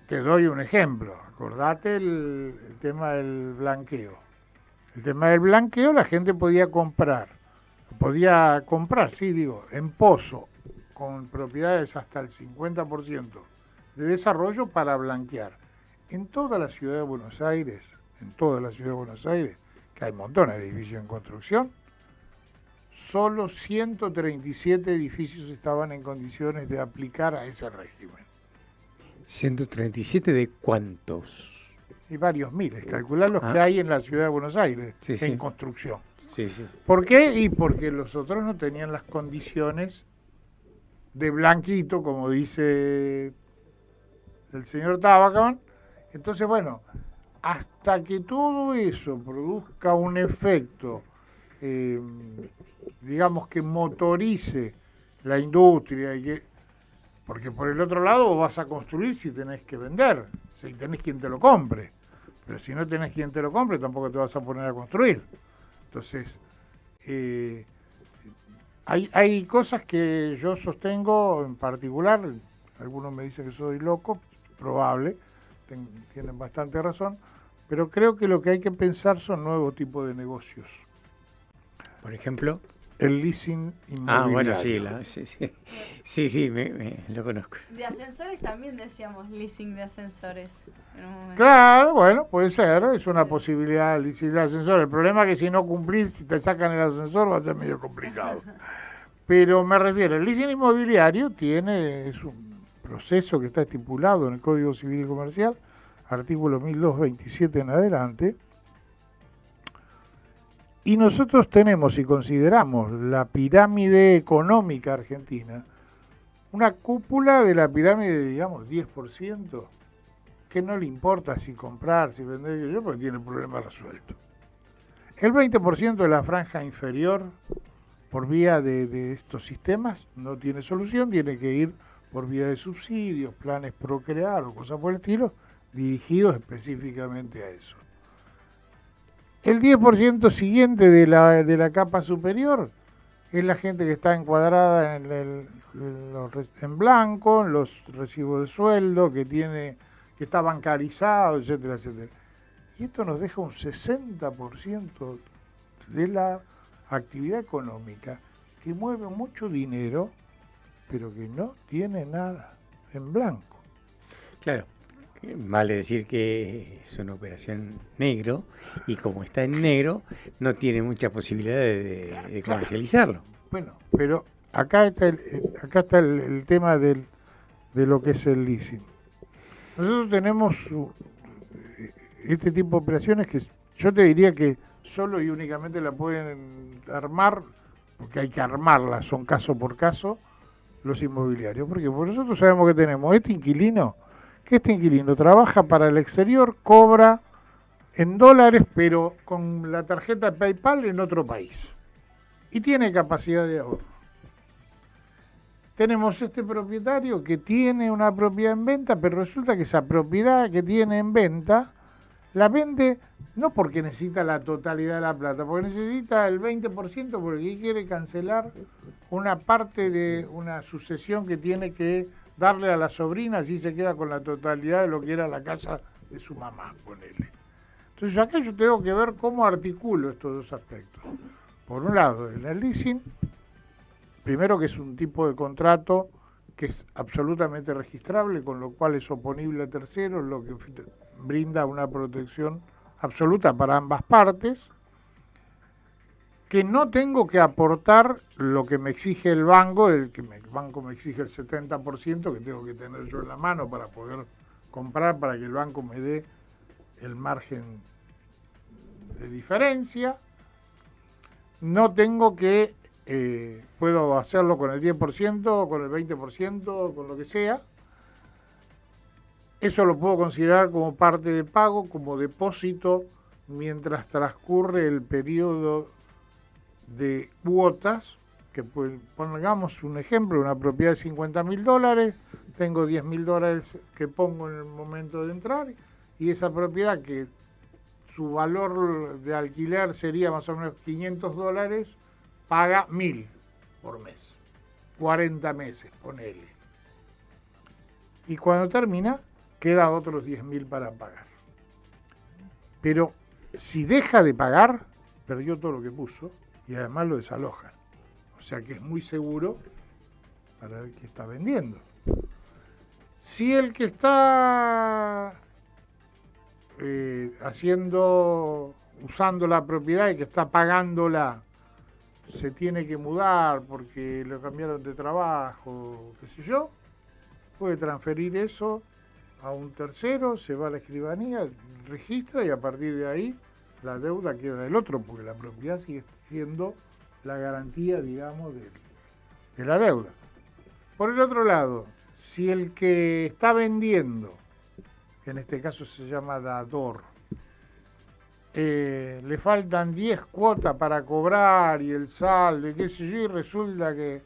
Te doy un ejemplo, acordate el tema del blanqueo. El tema del blanqueo, la gente podía comprar, en pozo, con propiedades hasta el 50% de desarrollo para blanquear. En toda la ciudad de Buenos Aires, que hay montones de edificios en construcción, solo 137 edificios estaban en condiciones de aplicar a ese régimen. ¿137 de cuántos? Y varios miles, calcular los que hay en la ciudad de Buenos Aires en construcción. Sí. ¿Por qué? Y porque los otros no tenían las condiciones de blanquito, como dice el señor Tabacman. Entonces, bueno, hasta que todo eso produzca un efecto, digamos que motorice la industria y que... Porque por el otro lado vos vas a construir si tenés que vender, si tenés quien te lo compre. Pero si no tenés quien te lo compre, tampoco te vas a poner a construir. Entonces, hay cosas que yo sostengo en particular, algunos me dicen que soy loco, probable, tienen bastante razón, pero creo que lo que hay que pensar son nuevos tipos de negocios. Por ejemplo... El leasing inmobiliario. Ah, bueno, sí, lo conozco. De ascensores también decíamos leasing de ascensores en un momento. Claro, bueno, puede ser, es una posibilidad el leasing de ascensor. El problema es que si no cumplís, si te sacan el ascensor va a ser medio complicado. Pero me refiero, el leasing inmobiliario es un proceso que está estipulado en el Código Civil y Comercial, artículo 1227 en adelante. Y nosotros tenemos, si consideramos la pirámide económica argentina, una cúpula de la pirámide, digamos, 10%, que no le importa si comprar, si vender, porque tiene el problema resuelto. El 20% de la franja inferior, por vía de estos sistemas, no tiene solución, tiene que ir por vía de subsidios, planes Procrear o cosas por el estilo, dirigidos específicamente a eso. El 10% siguiente de la capa superior es la gente que está encuadrada en blanco, en los recibos de sueldo, que está bancarizado, etcétera, etcétera. Y esto nos deja un 60% de la actividad económica que mueve mucho dinero, pero que no tiene nada en blanco. Claro, vale decir que es una operación negro y como está en negro no tiene mucha posibilidad de comercializarlo. Bueno, pero acá está el tema de lo que es el leasing. Nosotros tenemos este tipo de operaciones que yo te diría que solo y únicamente la pueden armar, porque hay que armarlas, son caso por caso, los inmobiliarios. Porque nosotros sabemos que tenemos este inquilino trabaja para el exterior, cobra en dólares, pero con la tarjeta PayPal en otro país. Y tiene capacidad de ahorro. Tenemos este propietario que tiene una propiedad en venta, pero resulta que esa propiedad que tiene en venta la vende no porque necesita la totalidad de la plata, porque necesita el 20% porque quiere cancelar una parte de una sucesión que tiene que darle a la sobrina, así se queda con la totalidad de lo que era la casa de su mamá, ponele. Entonces acá yo tengo que ver cómo articulo estos dos aspectos. Por un lado, en el leasing, primero que es un tipo de contrato que es absolutamente registrable, con lo cual es oponible a terceros, lo que brinda una protección absoluta para ambas partes, que no tengo que aportar lo que me exige el banco, el banco me exige el 70% que tengo que tener yo en la mano para poder comprar, para que el banco me dé el margen de diferencia. No tengo que, puedo hacerlo con el 10%, con el 20%, con lo que sea. Eso lo puedo considerar como parte de pago, como depósito, mientras transcurre el periodo de cuotas, que pongamos un ejemplo, una propiedad de $50.000, tengo $10.000 que pongo en el momento de entrar, y esa propiedad que su valor de alquiler sería más o menos $500, paga 1.000 por mes, 40 meses, ponele. Y cuando termina, queda otros 10.000 para pagar. Pero si deja de pagar, perdió todo lo que puso y además lo desalojan. O sea que es muy seguro para el que está vendiendo. Si el que está usando la propiedad y que está pagándola, se tiene que mudar porque lo cambiaron de trabajo, qué sé yo, puede transferir eso a un tercero, se va a la escribanía, registra y a partir de ahí la deuda queda del otro, porque la propiedad sigue siendo la garantía, digamos, de la deuda. Por el otro lado, si el que está vendiendo, que en este caso se llama dador, le faltan 10 cuotas para cobrar y el saldo y qué sé yo, y resulta que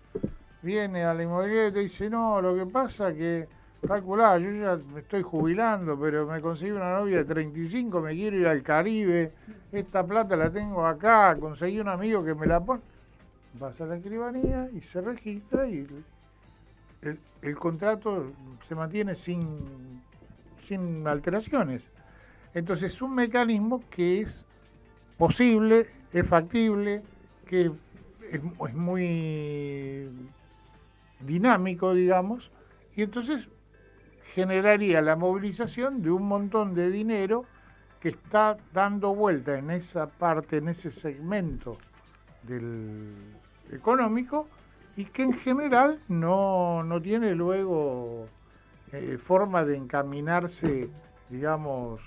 viene a la inmobiliaria y te dice, no, lo que pasa que, calculá, yo ya me estoy jubilando, pero me conseguí una novia de 35, me quiero ir al Caribe, esta plata la tengo acá, conseguí un amigo que me la pone. Vas a la escribanía y se registra y el contrato se mantiene sin alteraciones. Entonces es un mecanismo que es posible, es factible, que es muy dinámico, digamos, y entonces generaría la movilización de un montón de dinero que está dando vuelta en esa parte, en ese segmento del económico, y que en general no tiene luego forma de encaminarse, digamos,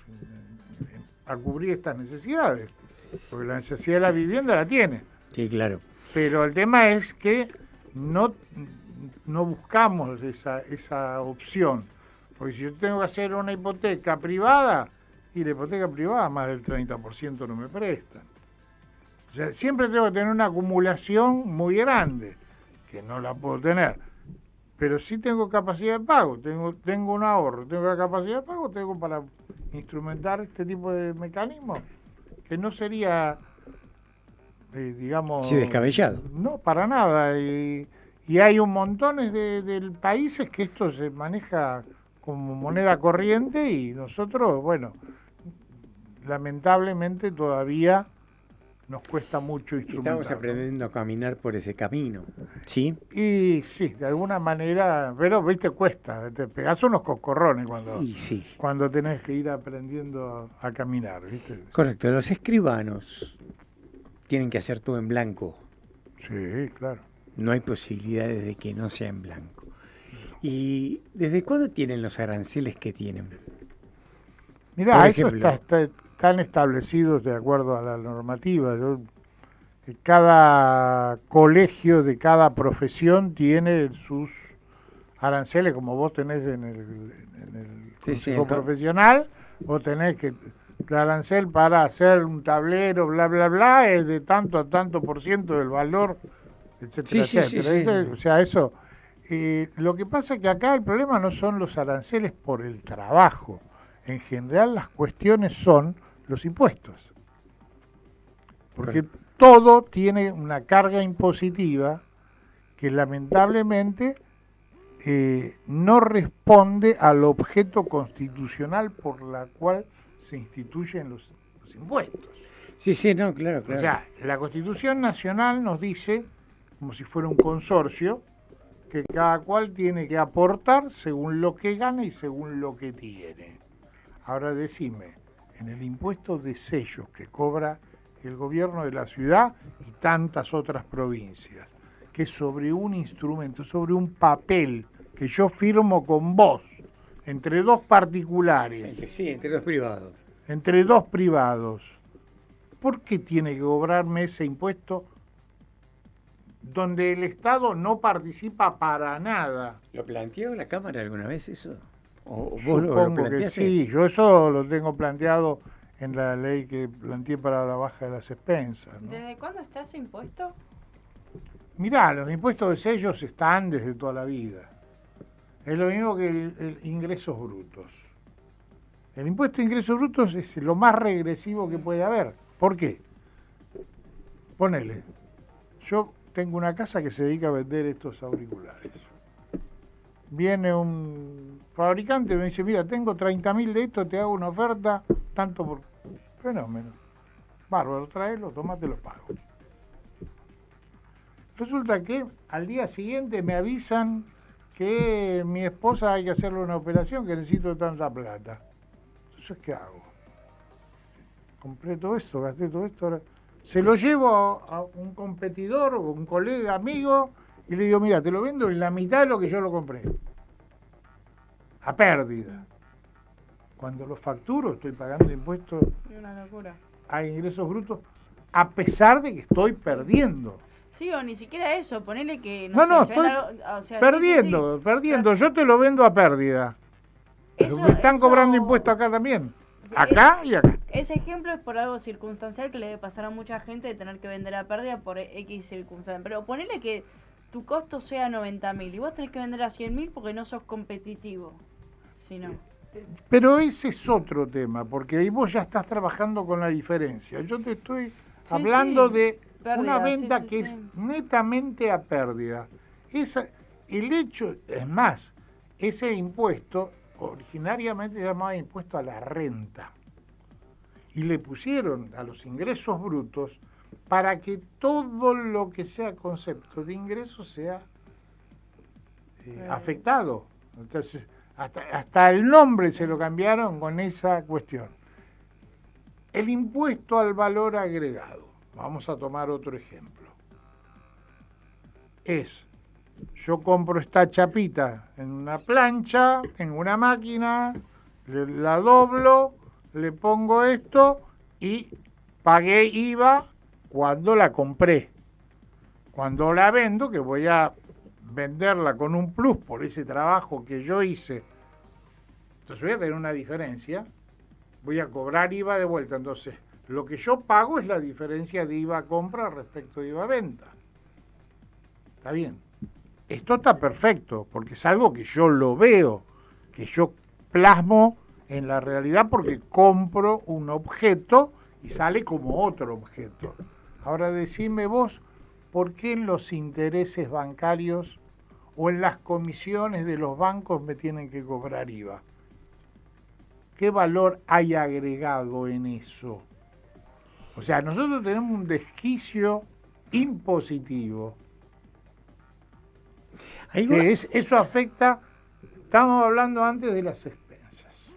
a cubrir estas necesidades. Porque la necesidad de la vivienda la tiene. Sí, claro. Pero el tema es que no buscamos esa opción. Porque si yo tengo que hacer una hipoteca privada, y la hipoteca privada más del 30% no me prestan. O sea, siempre tengo que tener una acumulación muy grande, que no la puedo tener. Pero sí tengo capacidad de pago, tengo un ahorro, tengo la capacidad de pago, tengo para instrumentar este tipo de mecanismos, que no sería, digamos... Sí, descabellado. No, para nada. Y hay un montón de países que esto se maneja como moneda corriente y nosotros, bueno, lamentablemente todavía nos cuesta mucho instrumentar. Estamos aprendiendo a caminar por ese camino, ¿sí? Y sí, de alguna manera, pero viste, cuesta, te pegás unos coscorrones cuando tenés que ir aprendiendo a caminar, ¿viste? Correcto, los escribanos tienen que hacer todo en blanco. Sí, claro. No hay posibilidades de que no sea en blanco. ¿Y desde cuándo tienen los aranceles que tienen? Mirá, eso están establecidos de acuerdo a la normativa. Cada colegio de cada profesión tiene sus aranceles, como vos tenés en el consejo profesional, vos tenés que el arancel para hacer un tablero, bla, bla, bla, es de tanto a tanto por ciento del valor, etcétera, etcétera. Sí. O sea, eso... lo que pasa es que acá el problema no son los aranceles por el trabajo. En general las cuestiones son los impuestos. Porque todo tiene una carga impositiva que lamentablemente no responde al objeto constitucional por la cual se instituyen los impuestos. Sí, no, claro. O sea, la Constitución Nacional nos dice, como si fuera un consorcio, que cada cual tiene que aportar según lo que gana y según lo que tiene. Ahora decime, en el impuesto de sellos que cobra el gobierno de la ciudad y tantas otras provincias, que sobre un instrumento, sobre un papel que yo firmo con vos, entre dos particulares. Sí, entre dos privados. Entre dos privados. ¿Por qué tiene que cobrarme ese impuesto donde el Estado no participa para nada? ¿Lo planteó la Cámara alguna vez eso? ¿O vos lo Supongo que planteaste? sí, yo eso lo tengo planteado en la ley que planteé para la baja de las expensas, ¿no? ¿Desde cuándo está ese impuesto? Mirá, los impuestos de sellos están desde toda la vida. Es lo mismo que el ingresos brutos. El impuesto de ingresos brutos es lo más regresivo que puede haber. ¿Por qué? Ponele, yo tengo una casa que se dedica a vender estos auriculares. Viene un fabricante y me dice, mira, tengo 30.000 de esto, te hago una oferta, tanto por... Fenómeno. Bárbaro, tráelo, tomate, lo pago. Resulta que al día siguiente me avisan que mi esposa hay que hacerle una operación, que necesito tanta plata. Entonces, ¿qué hago? Compré todo esto, gasté todo esto, ahora se lo llevo a un competidor o un colega, amigo, y le digo, mira, te lo vendo en la mitad de lo que yo lo compré. A pérdida. Cuando lo facturo, estoy pagando impuestos Una locura. a ingresos brutos, a pesar de que estoy perdiendo. Sí, o ni siquiera eso, ponele que... No, sé, estoy o sea, perdiendo, sí. perdiendo. Yo te lo vendo a pérdida. Pero me están cobrando impuestos acá también. Acá y acá. Ese ejemplo es por algo circunstancial que le debe pasar a mucha gente de tener que vender a pérdida por X circunstancia. Pero ponele que tu costo sea 90.000 y vos tenés que vender a 100.000 porque no sos competitivo. Si no. Pero ese es otro tema, porque ahí vos ya estás trabajando con la diferencia. Yo te estoy hablando de pérdida, una venta que sí. es netamente a pérdida. El hecho, es más, ese impuesto originariamente se llamaba impuesto a la renta. Y le pusieron a los ingresos brutos para que todo lo que sea concepto de ingresos sea afectado. Entonces, hasta el nombre se lo cambiaron con esa cuestión. El impuesto al valor agregado, vamos a tomar otro ejemplo, es yo compro esta chapita en una plancha, en una máquina, la doblo, le pongo esto y pagué IVA cuando la compré. Cuando la vendo, que voy a venderla con un plus por ese trabajo que yo hice, entonces voy a tener una diferencia, voy a cobrar IVA de vuelta. Entonces, lo que yo pago es la diferencia de IVA compra respecto de IVA venta. Está bien. Esto está perfecto, porque es algo que yo lo veo, que yo plasmo en la realidad porque compro un objeto y sale como otro objeto. Ahora decime vos, ¿por qué en los intereses bancarios o en las comisiones de los bancos me tienen que cobrar IVA? ¿Qué valor hay agregado en eso? O sea, nosotros tenemos un desquicio impositivo. Eso afecta, estamos hablando antes de las expensas.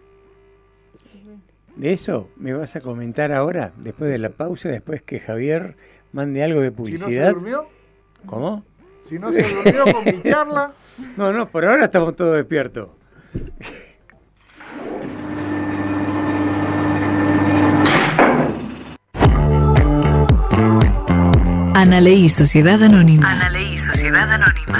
De eso me vas a comentar ahora, después de la pausa, después que Javier mande algo de publicidad. ¿Si no se durmió? ¿Cómo? Si no se durmió con mi charla. No, por ahora estamos todos despiertos. Analeí Sociedad Anónima.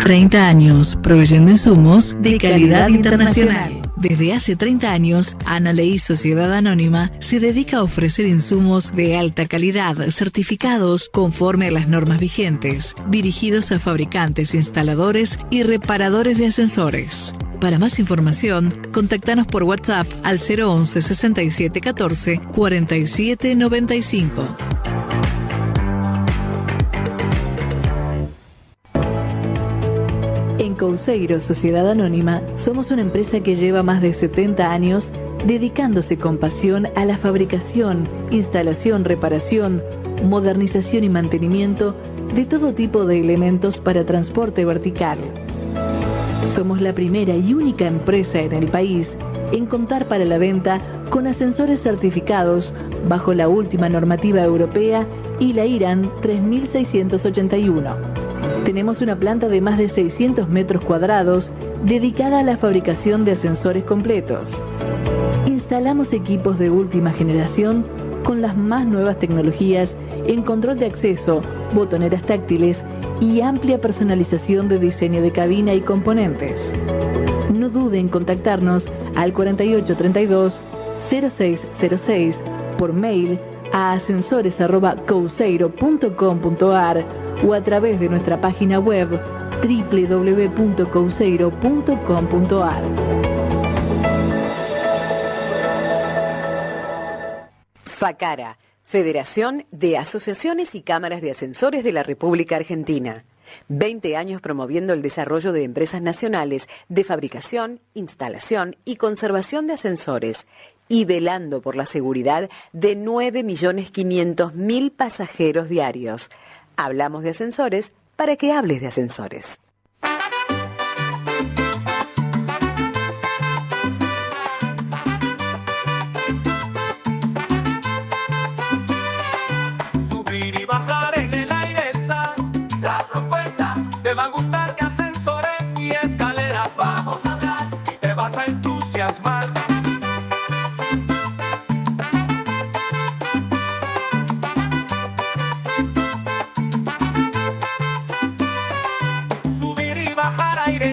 30 años proveyendo insumos de calidad internacional. Desde hace 30 años, Analeí Sociedad Anónima se dedica a ofrecer insumos de alta calidad, certificados conforme a las normas vigentes, dirigidos a fabricantes, instaladores y reparadores de ascensores. Para más información, contactanos por WhatsApp al 011 67 14 47 95. En Couseiro Sociedad Anónima somos una empresa que lleva más de 70 años dedicándose con pasión a la fabricación, instalación, reparación, modernización y mantenimiento de todo tipo de elementos para transporte vertical. Somos la primera y única empresa en el país en contar para la venta con ascensores certificados bajo la última normativa europea y la IRAN 3681. Tenemos una planta de más de 600 metros cuadrados dedicada a la fabricación de ascensores completos. Instalamos equipos de última generación con las más nuevas tecnologías en control de acceso, botoneras táctiles y amplia personalización de diseño de cabina y componentes. No dude en contactarnos al 4832-0606 por mail a ascensores@couseiro.com.ar o a través de nuestra página web www.couseiro.com.ar. FACARA, Federación de Asociaciones y Cámaras de Ascensores de la República Argentina. 20 años promoviendo el desarrollo de empresas nacionales de fabricación, instalación y conservación de ascensores y velando por la seguridad de 9.500.000 pasajeros diarios. Hablamos de ascensores para que hables de ascensores. Subir y bajar en el aire está la propuesta. Te va a gustar que ascensores y escaleras vamos a hablar y te vas a entusiasmar.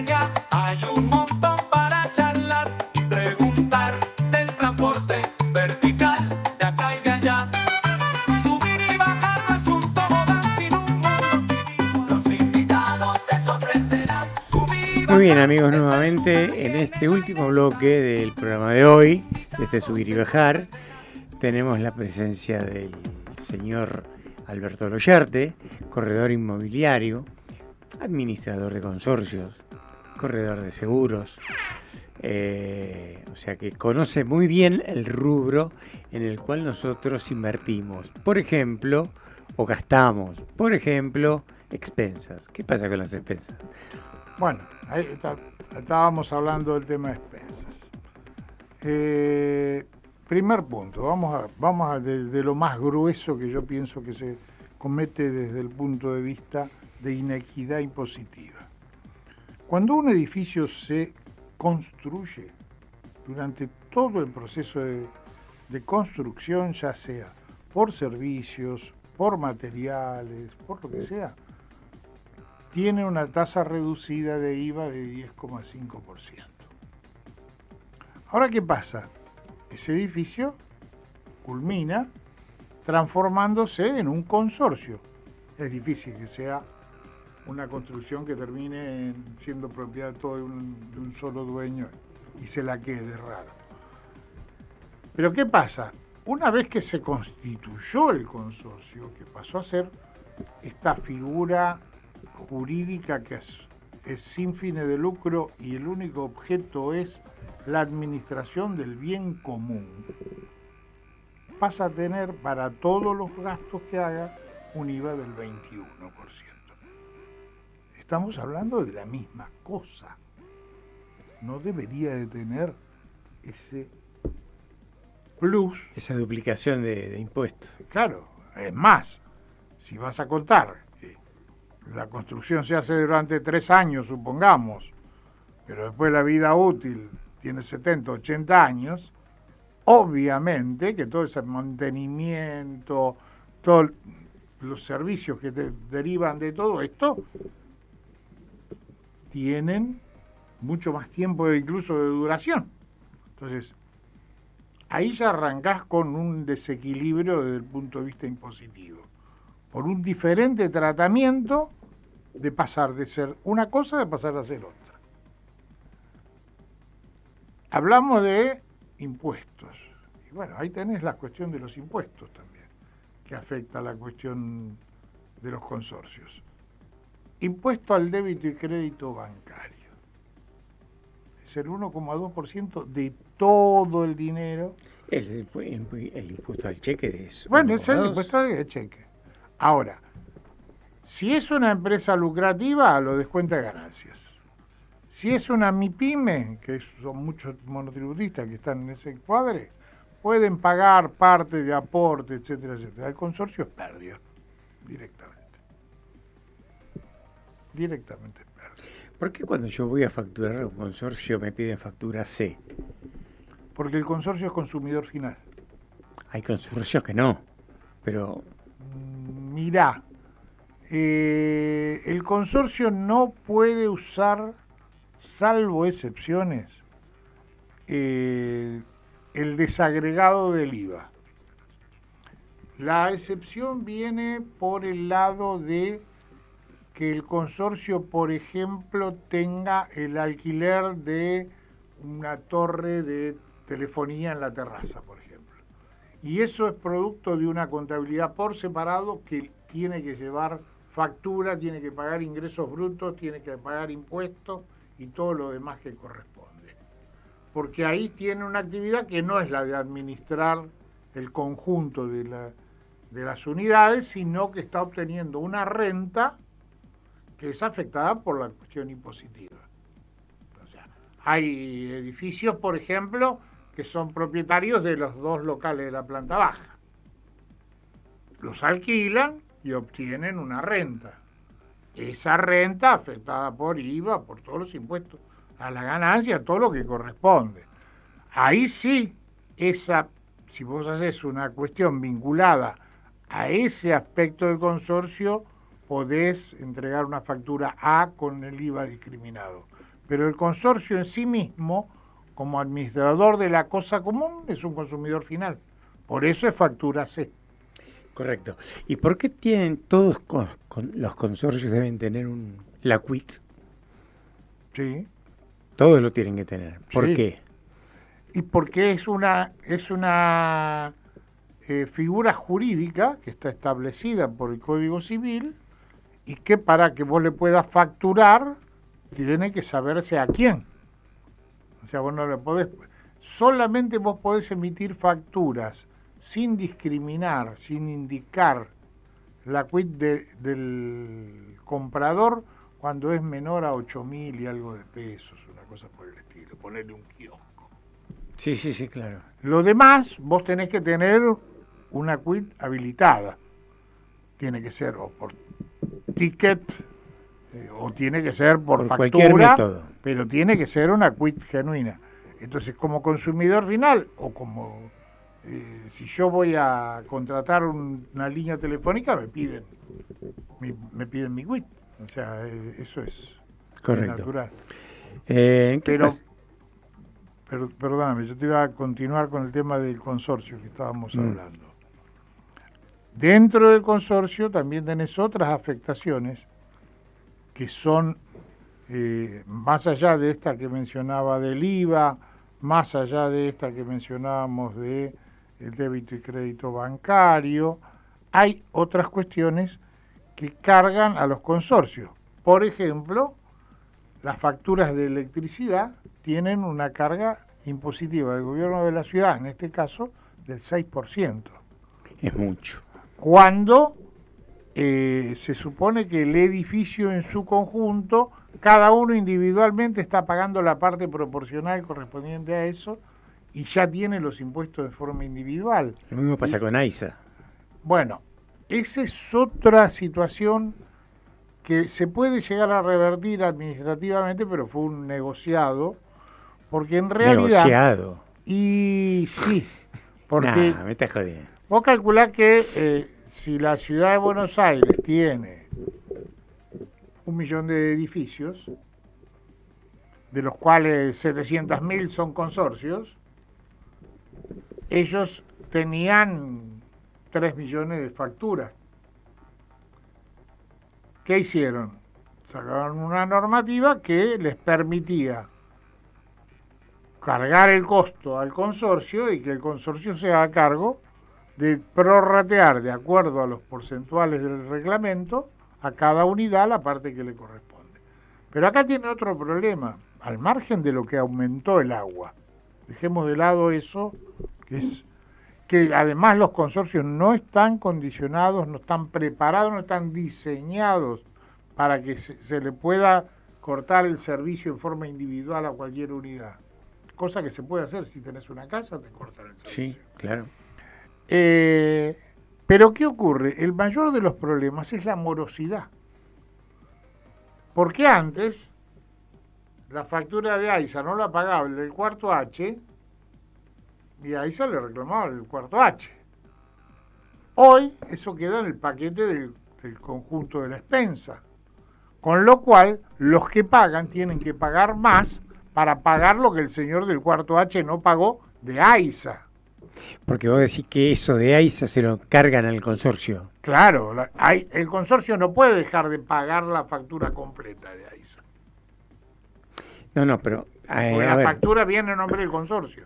Ya hay un montón para charlar y preguntar del transporte vertical de acá y de allá. Subir y bajar no es un tobogán sino un mundo sin igual. Los invitados te sorprenderán. Muy bien, amigos, nuevamente en este último bloque del programa de hoy, de este Subir y Bajar, tenemos la presencia del señor Alberto Loyarte, corredor inmobiliario, administrador de consorcios, corredor de seguros, o sea que conoce muy bien el rubro en el cual nosotros invertimos, por ejemplo, o gastamos, por ejemplo, expensas. ¿Qué pasa con las expensas? Bueno, ahí estábamos hablando del tema de expensas. Primer punto, vamos a de lo más grueso que yo pienso que se comete desde el punto de vista de inequidad impositiva. Cuando un edificio se construye, durante todo el proceso de construcción, ya sea por servicios, por materiales, por lo que sea, tiene una tasa reducida de IVA de 10,5%. Ahora, ¿qué pasa? Ese edificio culmina transformándose en un consorcio. Es difícil que sea una construcción que termine siendo propiedad todo de un solo dueño y se la quede, raro. Pero ¿qué pasa? Una vez que se constituyó el consorcio, que pasó a ser esta figura jurídica que es sin fines de lucro y el único objeto es la administración del bien común, pasa a tener para todos los gastos que haga un IVA del 21%. Estamos hablando de la misma cosa. No debería de tener ese plus. Esa duplicación de impuestos. Claro, es más, si vas a contar que la construcción se hace durante 3 años, supongamos, pero después la vida útil tiene 70, 80 años, obviamente que todo ese mantenimiento, todos los servicios que te derivan de todo esto, tienen mucho más tiempo incluso de duración. Entonces, ahí ya arrancás con un desequilibrio desde el punto de vista impositivo, por un diferente tratamiento de pasar de ser una cosa de pasar a ser otra. Hablamos de impuestos. Y bueno, ahí tenés la cuestión de los impuestos también, que afecta a la cuestión de los consorcios. Impuesto al débito y crédito bancario. Es el 1,2% de todo el dinero. El impuesto al cheque es... Bueno, es el impuesto al cheque. Ahora, si es una empresa lucrativa, lo descuenta de ganancias. Si es una MIPYME, que son muchos monotributistas que están en ese cuadre, pueden pagar parte de aporte, etcétera, etcétera. El consorcio es pérdida, directamente. Directamente es pérdida. ¿Por qué cuando yo voy a facturar a un consorcio me piden factura C? Porque el consorcio es consumidor final. Hay consorcios que no, pero... Mirá, el consorcio no puede usar, salvo excepciones, el desagregado del IVA. La excepción viene por el lado de que el consorcio, por ejemplo, tenga el alquiler de una torre de telefonía en la terraza, por ejemplo. Y eso es producto de una contabilidad por separado que tiene que llevar factura, tiene que pagar ingresos brutos, tiene que pagar impuestos y todo lo demás que corresponde. Porque ahí tiene una actividad que no es la de administrar el conjunto de las unidades, sino que está obteniendo una renta que es afectada por la cuestión impositiva. O sea, hay edificios, por ejemplo, que son propietarios de los 2 locales de la planta baja. Los alquilan y obtienen una renta. Esa renta afectada por IVA, por todos los impuestos, a la ganancia, todo lo que corresponde. Ahí sí, si vos haces una cuestión vinculada a ese aspecto del consorcio, podés entregar una factura A con el IVA discriminado. Pero el consorcio en sí mismo, como administrador de la cosa común, es un consumidor final. Por eso es factura C. Correcto. ¿Y por qué tienen todos los consorcios deben tener la quit? Sí. Todos lo tienen que tener. ¿Por Sí. qué? Y porque es una figura jurídica que está establecida por el Código Civil y que para que vos le puedas facturar tiene que saberse a quién. O sea, vos no le podés... Solamente vos podés emitir facturas sin discriminar, sin indicar la quit del comprador cuando es menor a 8.000 y algo de pesos, una cosa por el estilo, ponerle un kiosco. Sí, claro. Lo demás, vos tenés que tener una quit habilitada. Tiene que ser o por ticket o tiene que ser por cualquier factura, método. pero tiene que ser una quit genuina. Entonces, como consumidor final, o como si yo voy a contratar una línea telefónica, me piden mi quit. O sea, eso es Correcto. natural. ¿Qué Pero, pasa? perdóname, yo te iba a continuar con el tema del consorcio que estábamos hablando. Dentro del consorcio también tenés otras afectaciones que son, más allá de esta que mencionaba del IVA, más allá de esta que mencionábamos de el débito y crédito bancario, hay otras cuestiones que cargan a los consorcios. Por ejemplo, las facturas de electricidad tienen una carga impositiva del gobierno de la ciudad, en este caso, del 6%. Es mucho. Cuando se supone que el edificio en su conjunto, cada uno individualmente está pagando la parte proporcional correspondiente a eso y ya tiene los impuestos de forma individual. Lo mismo pasa con AISA. Bueno, esa es otra situación que se puede llegar a revertir administrativamente, pero fue un negociado, porque en realidad... Negociado. Y sí, porque Nah, me estás jodiendo. vos calculás que si la ciudad de Buenos Aires tiene 1 millón de edificios, de los cuales 700.000 son consorcios, ellos tenían 3 millones de facturas. ¿Qué hicieron? Sacaron una normativa que les permitía cargar el costo al consorcio y que el consorcio se haga cargo de prorratear de acuerdo a los porcentuales del reglamento a cada unidad la parte que le corresponde. Pero acá tiene otro problema, al margen de lo que aumentó el agua. Dejemos de lado eso, que es que además los consorcios no están condicionados, no están preparados, no están diseñados para que se le pueda cortar el servicio en forma individual a cualquier unidad. Cosa que se puede hacer si tenés una casa, te cortan el servicio. Sí, claro. Pero ¿qué ocurre? El mayor de los problemas es la morosidad. Porque antes la factura de AISA no la pagaba el del cuarto H y a AISA le reclamaba el cuarto H. Hoy eso queda en el paquete del conjunto de la expensa. Con lo cual los que pagan tienen que pagar más para pagar lo que el señor del cuarto H no pagó de AISA. Porque vos decís que eso de AISA se lo cargan al consorcio. Claro, el consorcio no puede dejar de pagar la factura completa de AISA. No, pero... Porque la factura viene en nombre del consorcio.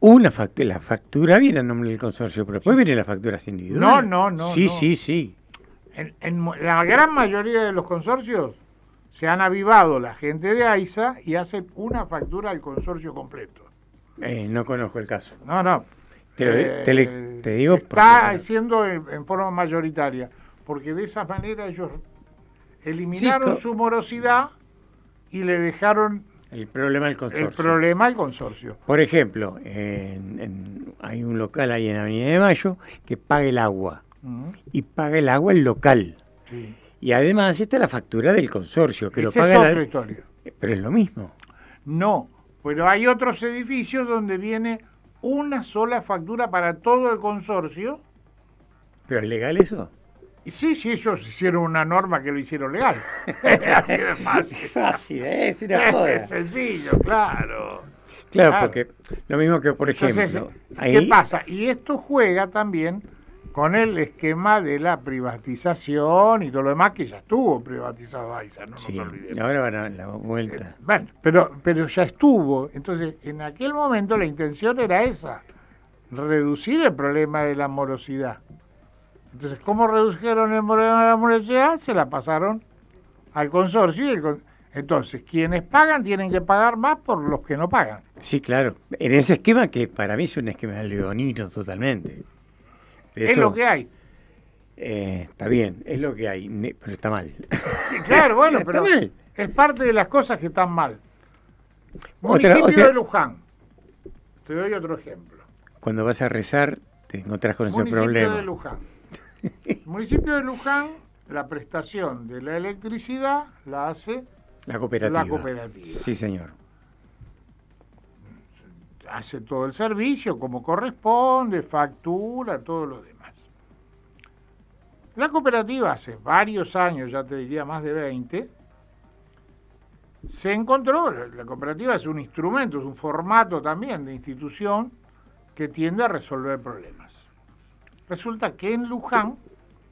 La factura viene en nombre del consorcio, pero después vienen las facturas individuales. No. Sí. En la gran mayoría de los consorcios se han avivado la gente de AISA y hacen una factura al consorcio completo. No conozco el caso. No. Te digo... Está haciendo en forma mayoritaria, porque de esa manera ellos eliminaron su morosidad y le dejaron el problema al consorcio. Por ejemplo, hay un local ahí en Avenida de Mayo que paga el agua. Y paga el agua el local. Sí. Y además está la factura del consorcio, que Ese lo paga es otra historia. Pero es lo mismo. No, pero hay otros edificios donde viene una sola factura para todo el consorcio. ¿Pero es legal eso? Y sí, ellos hicieron una norma que lo hicieron legal. Así de fácil. Fácil, es una joda. Es sencillo, claro. Claro, porque lo mismo que, por ejemplo... Entonces, ¿qué pasa? Y esto juega también con el esquema de la privatización y todo lo demás, que ya estuvo privatizado AISA, no nos olvidemos. Y ahora van a la vuelta. Bueno, pero ya estuvo. Entonces, en aquel momento la intención era esa, reducir el problema de la morosidad. Entonces, ¿cómo redujeron el problema de la morosidad? Se la pasaron al consorcio. Entonces, quienes pagan tienen que pagar más por los que no pagan. Sí, claro. En ese esquema que para mí es un esquema leonino totalmente. Eso, es lo que hay. Está bien, es lo que hay, pero está mal. Sí, claro, bueno, está pero mal. Es parte de las cosas que están mal. Municipio de Luján. Te doy otro ejemplo. Cuando vas a rezar, te encontrás con ese problema. Municipio de Luján. El municipio de Luján la prestación de la electricidad la hace La cooperativa. la cooperativa. Sí, señor. Hace todo el servicio como corresponde, factura, todo lo demás. La cooperativa hace varios años, ya te diría más de 20, se encontró, la cooperativa es un instrumento, es un formato también de institución que tiende a resolver problemas. Resulta que en Luján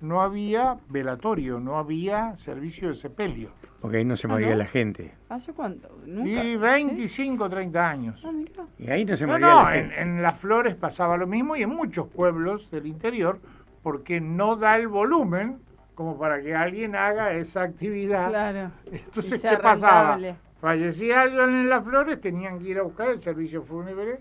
no había velatorio, no había servicio de sepelio. Porque ahí no se moría ¿no? la gente. ¿Hace cuánto? ¿Nunca? Y 25, 30 años. Ah, mirá. Y ahí no se No, moría no, la gente. en Las Flores pasaba lo mismo y en muchos pueblos del interior, porque no da el volumen como para que alguien haga esa actividad. Claro. Entonces, Y sea ¿qué pasaba? rentable. Fallecía alguien en Las Flores, tenían que ir a buscar el servicio fúnebre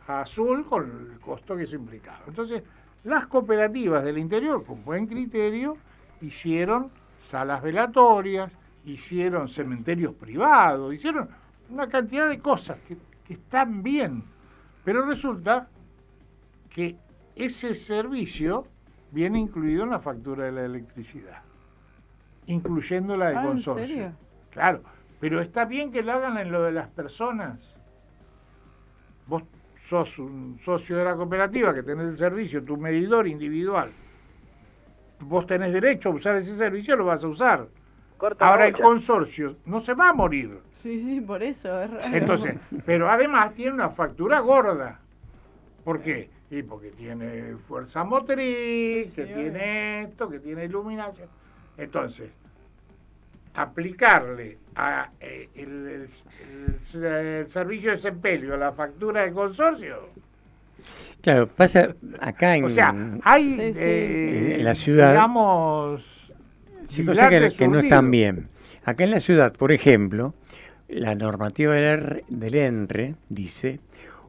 a Azul con el costo que eso implicaba. Entonces, las cooperativas del interior, con buen criterio, hicieron salas velatorias, hicieron cementerios privados, hicieron una cantidad de cosas que están bien. Pero resulta que ese servicio viene incluido en la factura de la electricidad, incluyendo la de Ah, ¿en consorcio. serio? Claro, pero está bien que lo hagan en lo de las personas. Vos sos un socio de la cooperativa que tenés el servicio, tu medidor individual. Vos tenés derecho a usar ese servicio, lo vas a usar. Ahora el consorcio no se va a morir. Sí, por eso. Es raro. Entonces, pero además tiene una factura gorda. ¿Por qué? Y porque tiene fuerza motriz, Sí, que obvio. tiene esto, que tiene iluminación. Entonces, aplicarle a el servicio de sepelio, la factura del consorcio. Claro, pasa acá en, O sea, hay, Sí, sí. En la ciudad, digamos, sí, cosas que no surtido. están bien. Acá en la ciudad, por ejemplo, la normativa del ENRE dice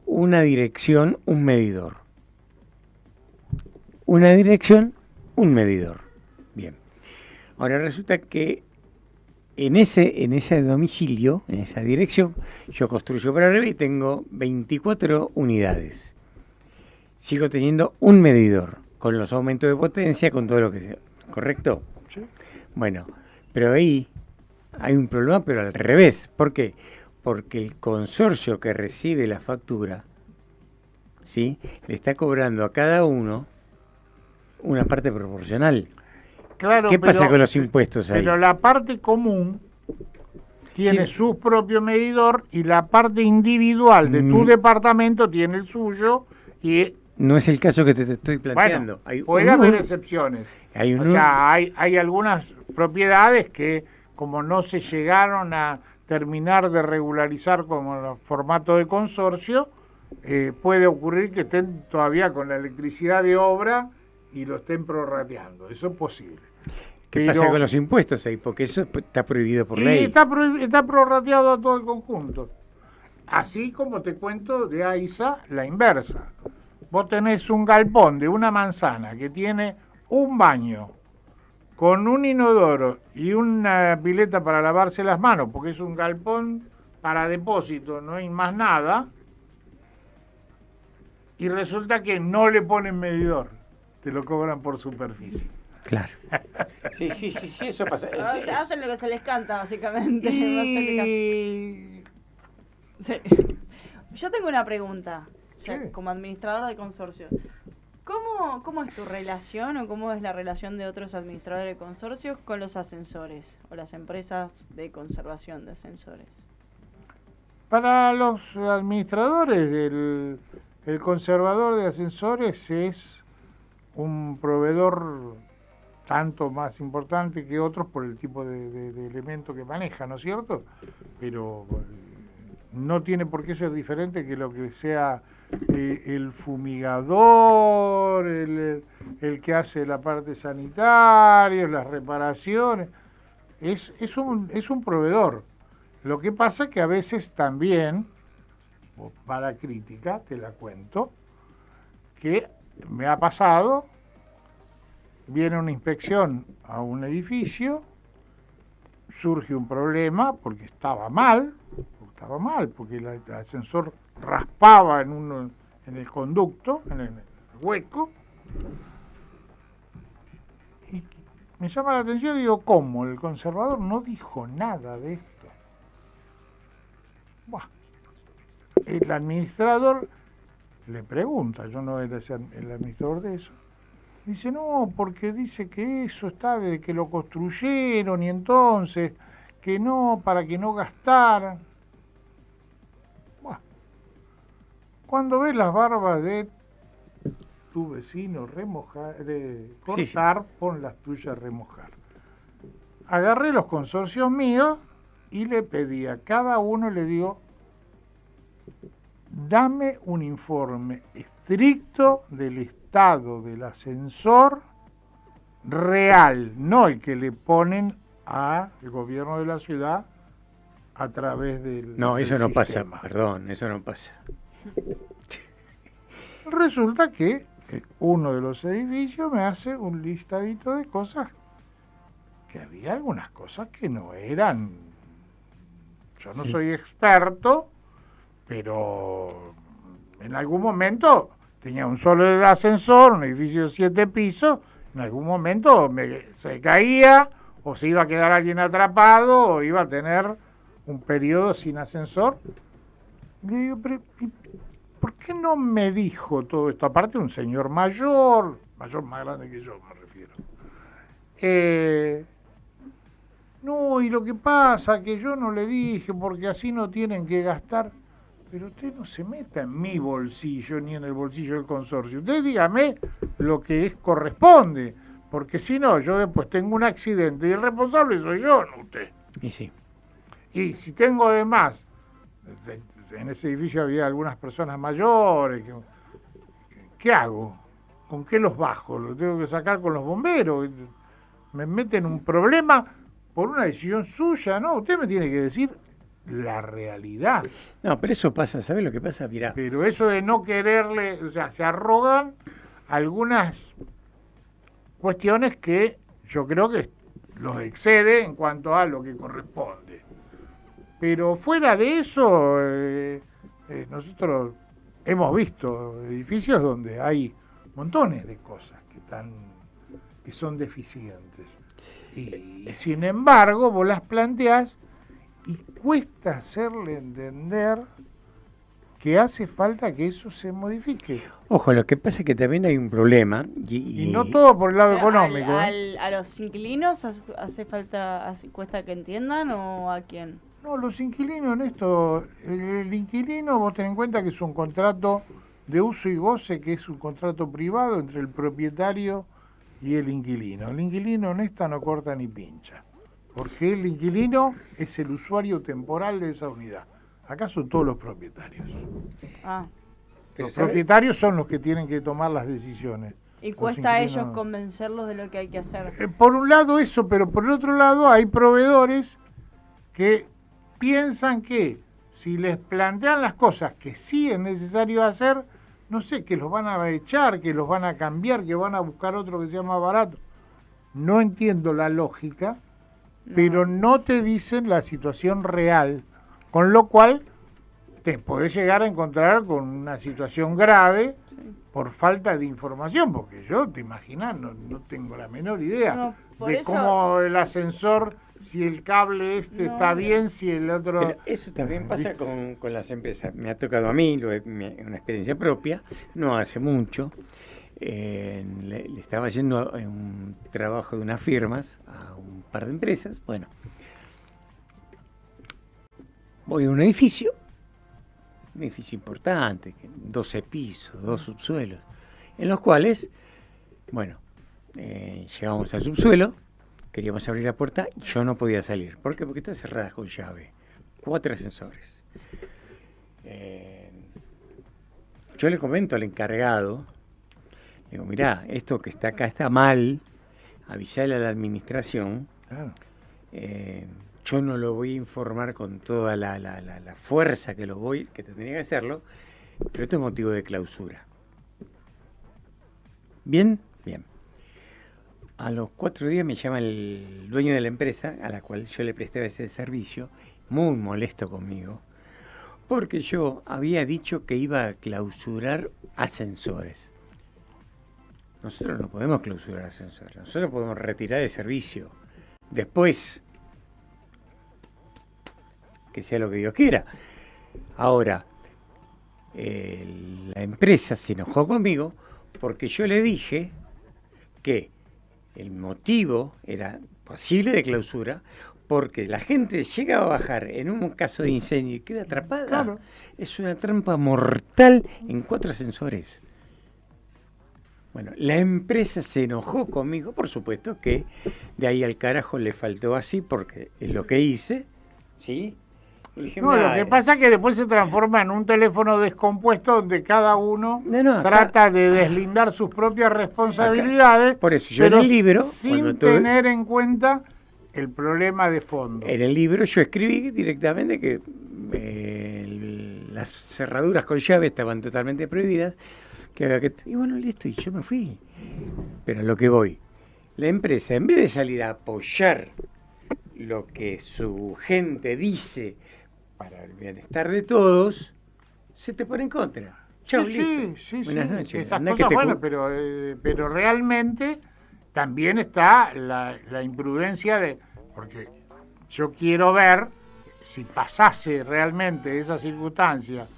una dirección, un medidor. Una dirección, un medidor. Bien. Ahora resulta que en ese domicilio, en esa dirección, yo construyo para arriba y tengo 24 unidades. Sigo teniendo un medidor, con los aumentos de potencia, con todo lo que sea. ¿Correcto? Sí. Bueno, pero ahí hay un problema, pero al revés. ¿Por qué? Porque el consorcio que recibe la factura, ¿sí?, le está cobrando a cada uno una parte proporcional. Claro, ¿Qué pasa pero- con los impuestos ahí? Pero la parte común tiene Sí. su propio medidor y la parte individual de tu Mm. departamento tiene el suyo y No es el caso que te estoy planteando. bueno, puede haber excepciones. hay un O sea, hay algunas propiedades que como no se llegaron a terminar de regularizar como el formato de consorcio, puede ocurrir que estén todavía con la electricidad de obra y lo estén prorrateando. Eso es posible. ¿Qué Pero- pasa con los impuestos ahí? Porque eso está prohibido por y ley. está prorrateado a todo el conjunto. Así como te cuento de AISA, la inversa. Vos tenés un galpón de una manzana que tiene un baño con un inodoro y una pileta para lavarse las manos, porque es un galpón para depósito, no hay más nada, y resulta que no le ponen medidor, te lo cobran por superficie. Claro. Sí, eso pasa. Hacen lo que se les canta, básicamente. No sé qué Y... Sí. Yo tengo una pregunta, ya Sí. como administrador de consorcio. ¿Cómo es tu relación o cómo es la relación de otros administradores de consorcios con los ascensores o las empresas de conservación de ascensores? Para los administradores, el conservador de ascensores es un proveedor tanto más importante que otros por el tipo de elemento que maneja, ¿no es cierto? Pero no tiene por qué ser diferente que lo que sea el fumigador, el que hace la parte sanitaria, las reparaciones. Es un proveedor. Lo que pasa que a veces también, para crítica, te la cuento, que me ha pasado, viene una inspección a un edificio, surge un problema porque estaba mal, porque el ascensor raspaba en el conducto, en el hueco, y me llama la atención, digo, ¿cómo? El conservador no dijo nada de esto. Buah. El administrador le pregunta, yo no era el administrador de eso, dice, no, porque dice que eso está desde que lo construyeron y entonces, que no, para que no gastaran. Buah. Cuando ves las barbas de tu vecino remojar, de cortar, sí. Pon las tuyas a remojar. Agarré los consorcios míos y le pedí a cada uno, le digo, dame un informe estricto del estado del ascensor real, no el que le ponen al gobierno de la ciudad a través del No, eso del no sistema. pasa, perdón, eso no pasa. Resulta que uno de los edificios me hace un listadito de cosas, que había algunas cosas que no eran, yo no soy experto, pero en algún momento tenía un solo ascensor, un edificio de 7 pisos, en algún momento se caía o se iba a quedar alguien atrapado o iba a tener un periodo sin ascensor. Y le digo, pero ¿por qué no me dijo todo esto? Aparte un señor mayor más grande que yo me refiero. No, y lo que pasa que yo no le dije porque así no tienen que gastar. Pero usted no se meta en mi bolsillo ni en el bolsillo del consorcio. Usted dígame lo que corresponde, porque si no, yo después tengo un accidente y el responsable soy yo, no usted. Y sí. Y si tengo además, en ese edificio había algunas personas mayores, ¿qué hago? ¿Con qué los bajo? ¿Los tengo que sacar con los bomberos? ¿Me meten en un problema por una decisión suya? No, usted me tiene que decir la realidad. No, pero eso pasa, ¿sabes lo que pasa? Mirá. Pero eso de no quererle, o sea, se arrogan algunas cuestiones que yo creo que los excede en cuanto a lo que corresponde. Pero fuera de eso, nosotros hemos visto edificios donde hay montones de cosas que son deficientes. Y sin embargo, vos las planteás y cuesta hacerle entender que hace falta que eso se modifique. Ojo, lo que pasa es que también hay un problema. Y no todo por el lado económico. ¿A los inquilinos cuesta que entiendan o a quién? No, los inquilinos en esto, el inquilino, vos ten en cuenta que es un contrato de uso y goce, que es un contrato privado entre el propietario y el inquilino. El inquilino en esta no corta ni pincha, porque el inquilino es el usuario temporal de esa unidad. Acá son todos los propietarios. Los propietarios son los que tienen que tomar las decisiones. Y cuesta a ellos convencerlos de lo que hay que hacer. Por un lado eso, pero por el otro lado hay proveedores que piensan que si les plantean las cosas que sí es necesario hacer, no sé, que los van a echar, que los van a cambiar, que van a buscar otro que sea más barato. No entiendo la lógica, pero no te dicen la situación real, con lo cual te podés llegar a encontrar con una situación grave por falta de información, porque yo, te imaginas, no tengo la menor idea de cómo el ascensor, si el cable está bien, si el otro... Pero eso también pasa con las empresas. Me ha tocado a mí, una experiencia propia, no hace mucho. Le estaba yendo un trabajo de unas firmas a un par de empresas. Bueno, voy a un edificio importante, 12 pisos, 2 subsuelos, en los cuales, bueno, llegamos al subsuelo, queríamos abrir la puerta y yo no podía salir. ¿Por qué? Porque está cerrada con llave. 4 ascensores. Yo le comento al encargado, digo, mirá, esto que está acá está mal, avisale a la administración. Claro. Yo no lo voy a informar con toda la fuerza que tendría que hacerlo, pero esto es motivo de clausura. ¿Bien? Bien. A los 4 días me llama el dueño de la empresa, a la cual yo le prestaba ese servicio, muy molesto conmigo, porque yo había dicho que iba a clausurar ascensores. nosotros no podemos clausurar ascensores, nosotros podemos retirar el servicio. Después, que sea lo que Dios quiera. Ahora, la empresa se enojó conmigo porque yo le dije que el motivo era posible de clausura porque la gente llega a bajar en un caso de incendio y queda atrapada. Claro. Es una trampa mortal en 4 ascensores. Bueno, la empresa se enojó conmigo, por supuesto que de ahí al carajo le faltó así porque es lo que hice, ¿sí? Y dije, No, lo que pasa es que después se transforma en un teléfono descompuesto donde cada uno trata de deslindar sus propias responsabilidades, acá, por eso yo pero en el libro, sin tener en cuenta el problema de fondo. En el libro yo escribí directamente que las cerraduras con llave estaban totalmente prohibidas, y bueno, listo, y yo me fui. Pero a lo que voy, la empresa, en vez de salir a apoyar lo que su gente dice para el bienestar de todos, se te pone en contra. Chau, listo. Sí, buenas noches. Esas Andá cosas, que te bueno, pero realmente también está la imprudencia de... Porque yo quiero ver si pasase realmente esa circunstancia,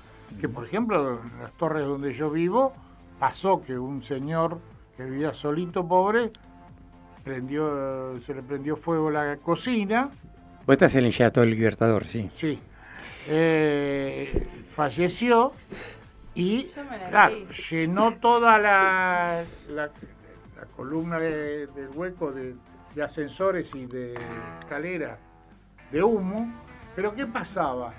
que por ejemplo en las torres donde yo vivo, pasó que un señor que vivía solito, pobre, se le prendió fuego la cocina. Vos estás en el Chateau del Libertador, sí. Sí. Falleció y claro, llenó toda la columna del hueco de ascensores y de escaleras de humo. Pero ¿qué pasaba?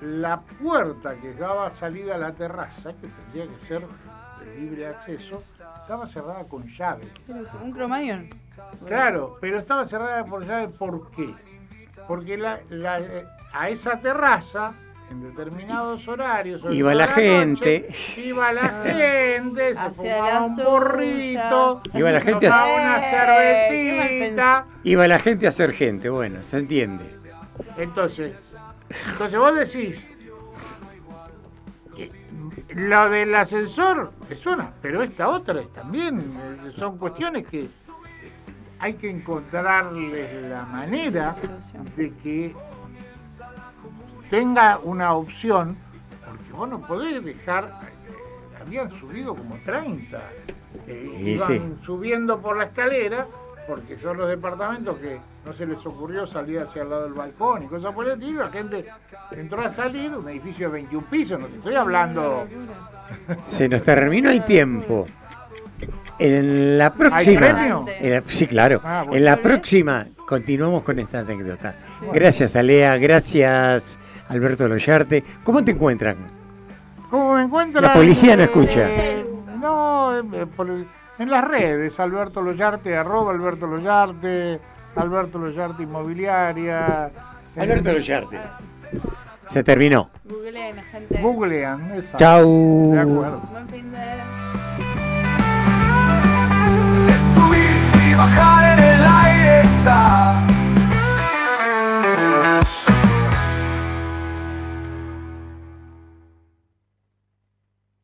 La puerta que daba salida a la terraza, que tendría que ser de libre acceso, estaba cerrada con llave. Un cromañón. Claro, pero estaba cerrada por llave. ¿Por qué? Porque a esa terraza, en determinados horarios, iba la gente, se fumaba un porrito, iba la gente tomaba una cervecita. Iba la gente a ser gente, bueno, se entiende. Entonces vos decís, lo del ascensor es una, pero esta otra también son cuestiones que hay que encontrarles la manera de que tenga una opción, porque vos no podés dejar, habían subido como 30, iban subiendo por la escalera, porque son los departamentos que no se les ocurrió salir hacia el lado del balcón y cosas por el estilo, la gente entró a salir, un edificio de 21 pisos, no te estoy hablando... Se nos terminó el tiempo. En la próxima... ¿Hay premio? Sí, claro. Bueno. En la próxima continuamos con esta anécdota. Gracias, Alea, gracias, Alberto Loyarte. ¿Cómo te encuentran? ¿Cómo me encuentran? La policía no escucha. En las redes, Alberto Loyarte, @ Alberto Loyarte, Alberto Loyarte Inmobiliaria. Alberto Loyarte. Se terminó. Googleen, gente. Googlean, exacto. Chau. De acuerdo. Buen fin de... De subir y bajar en el aire está.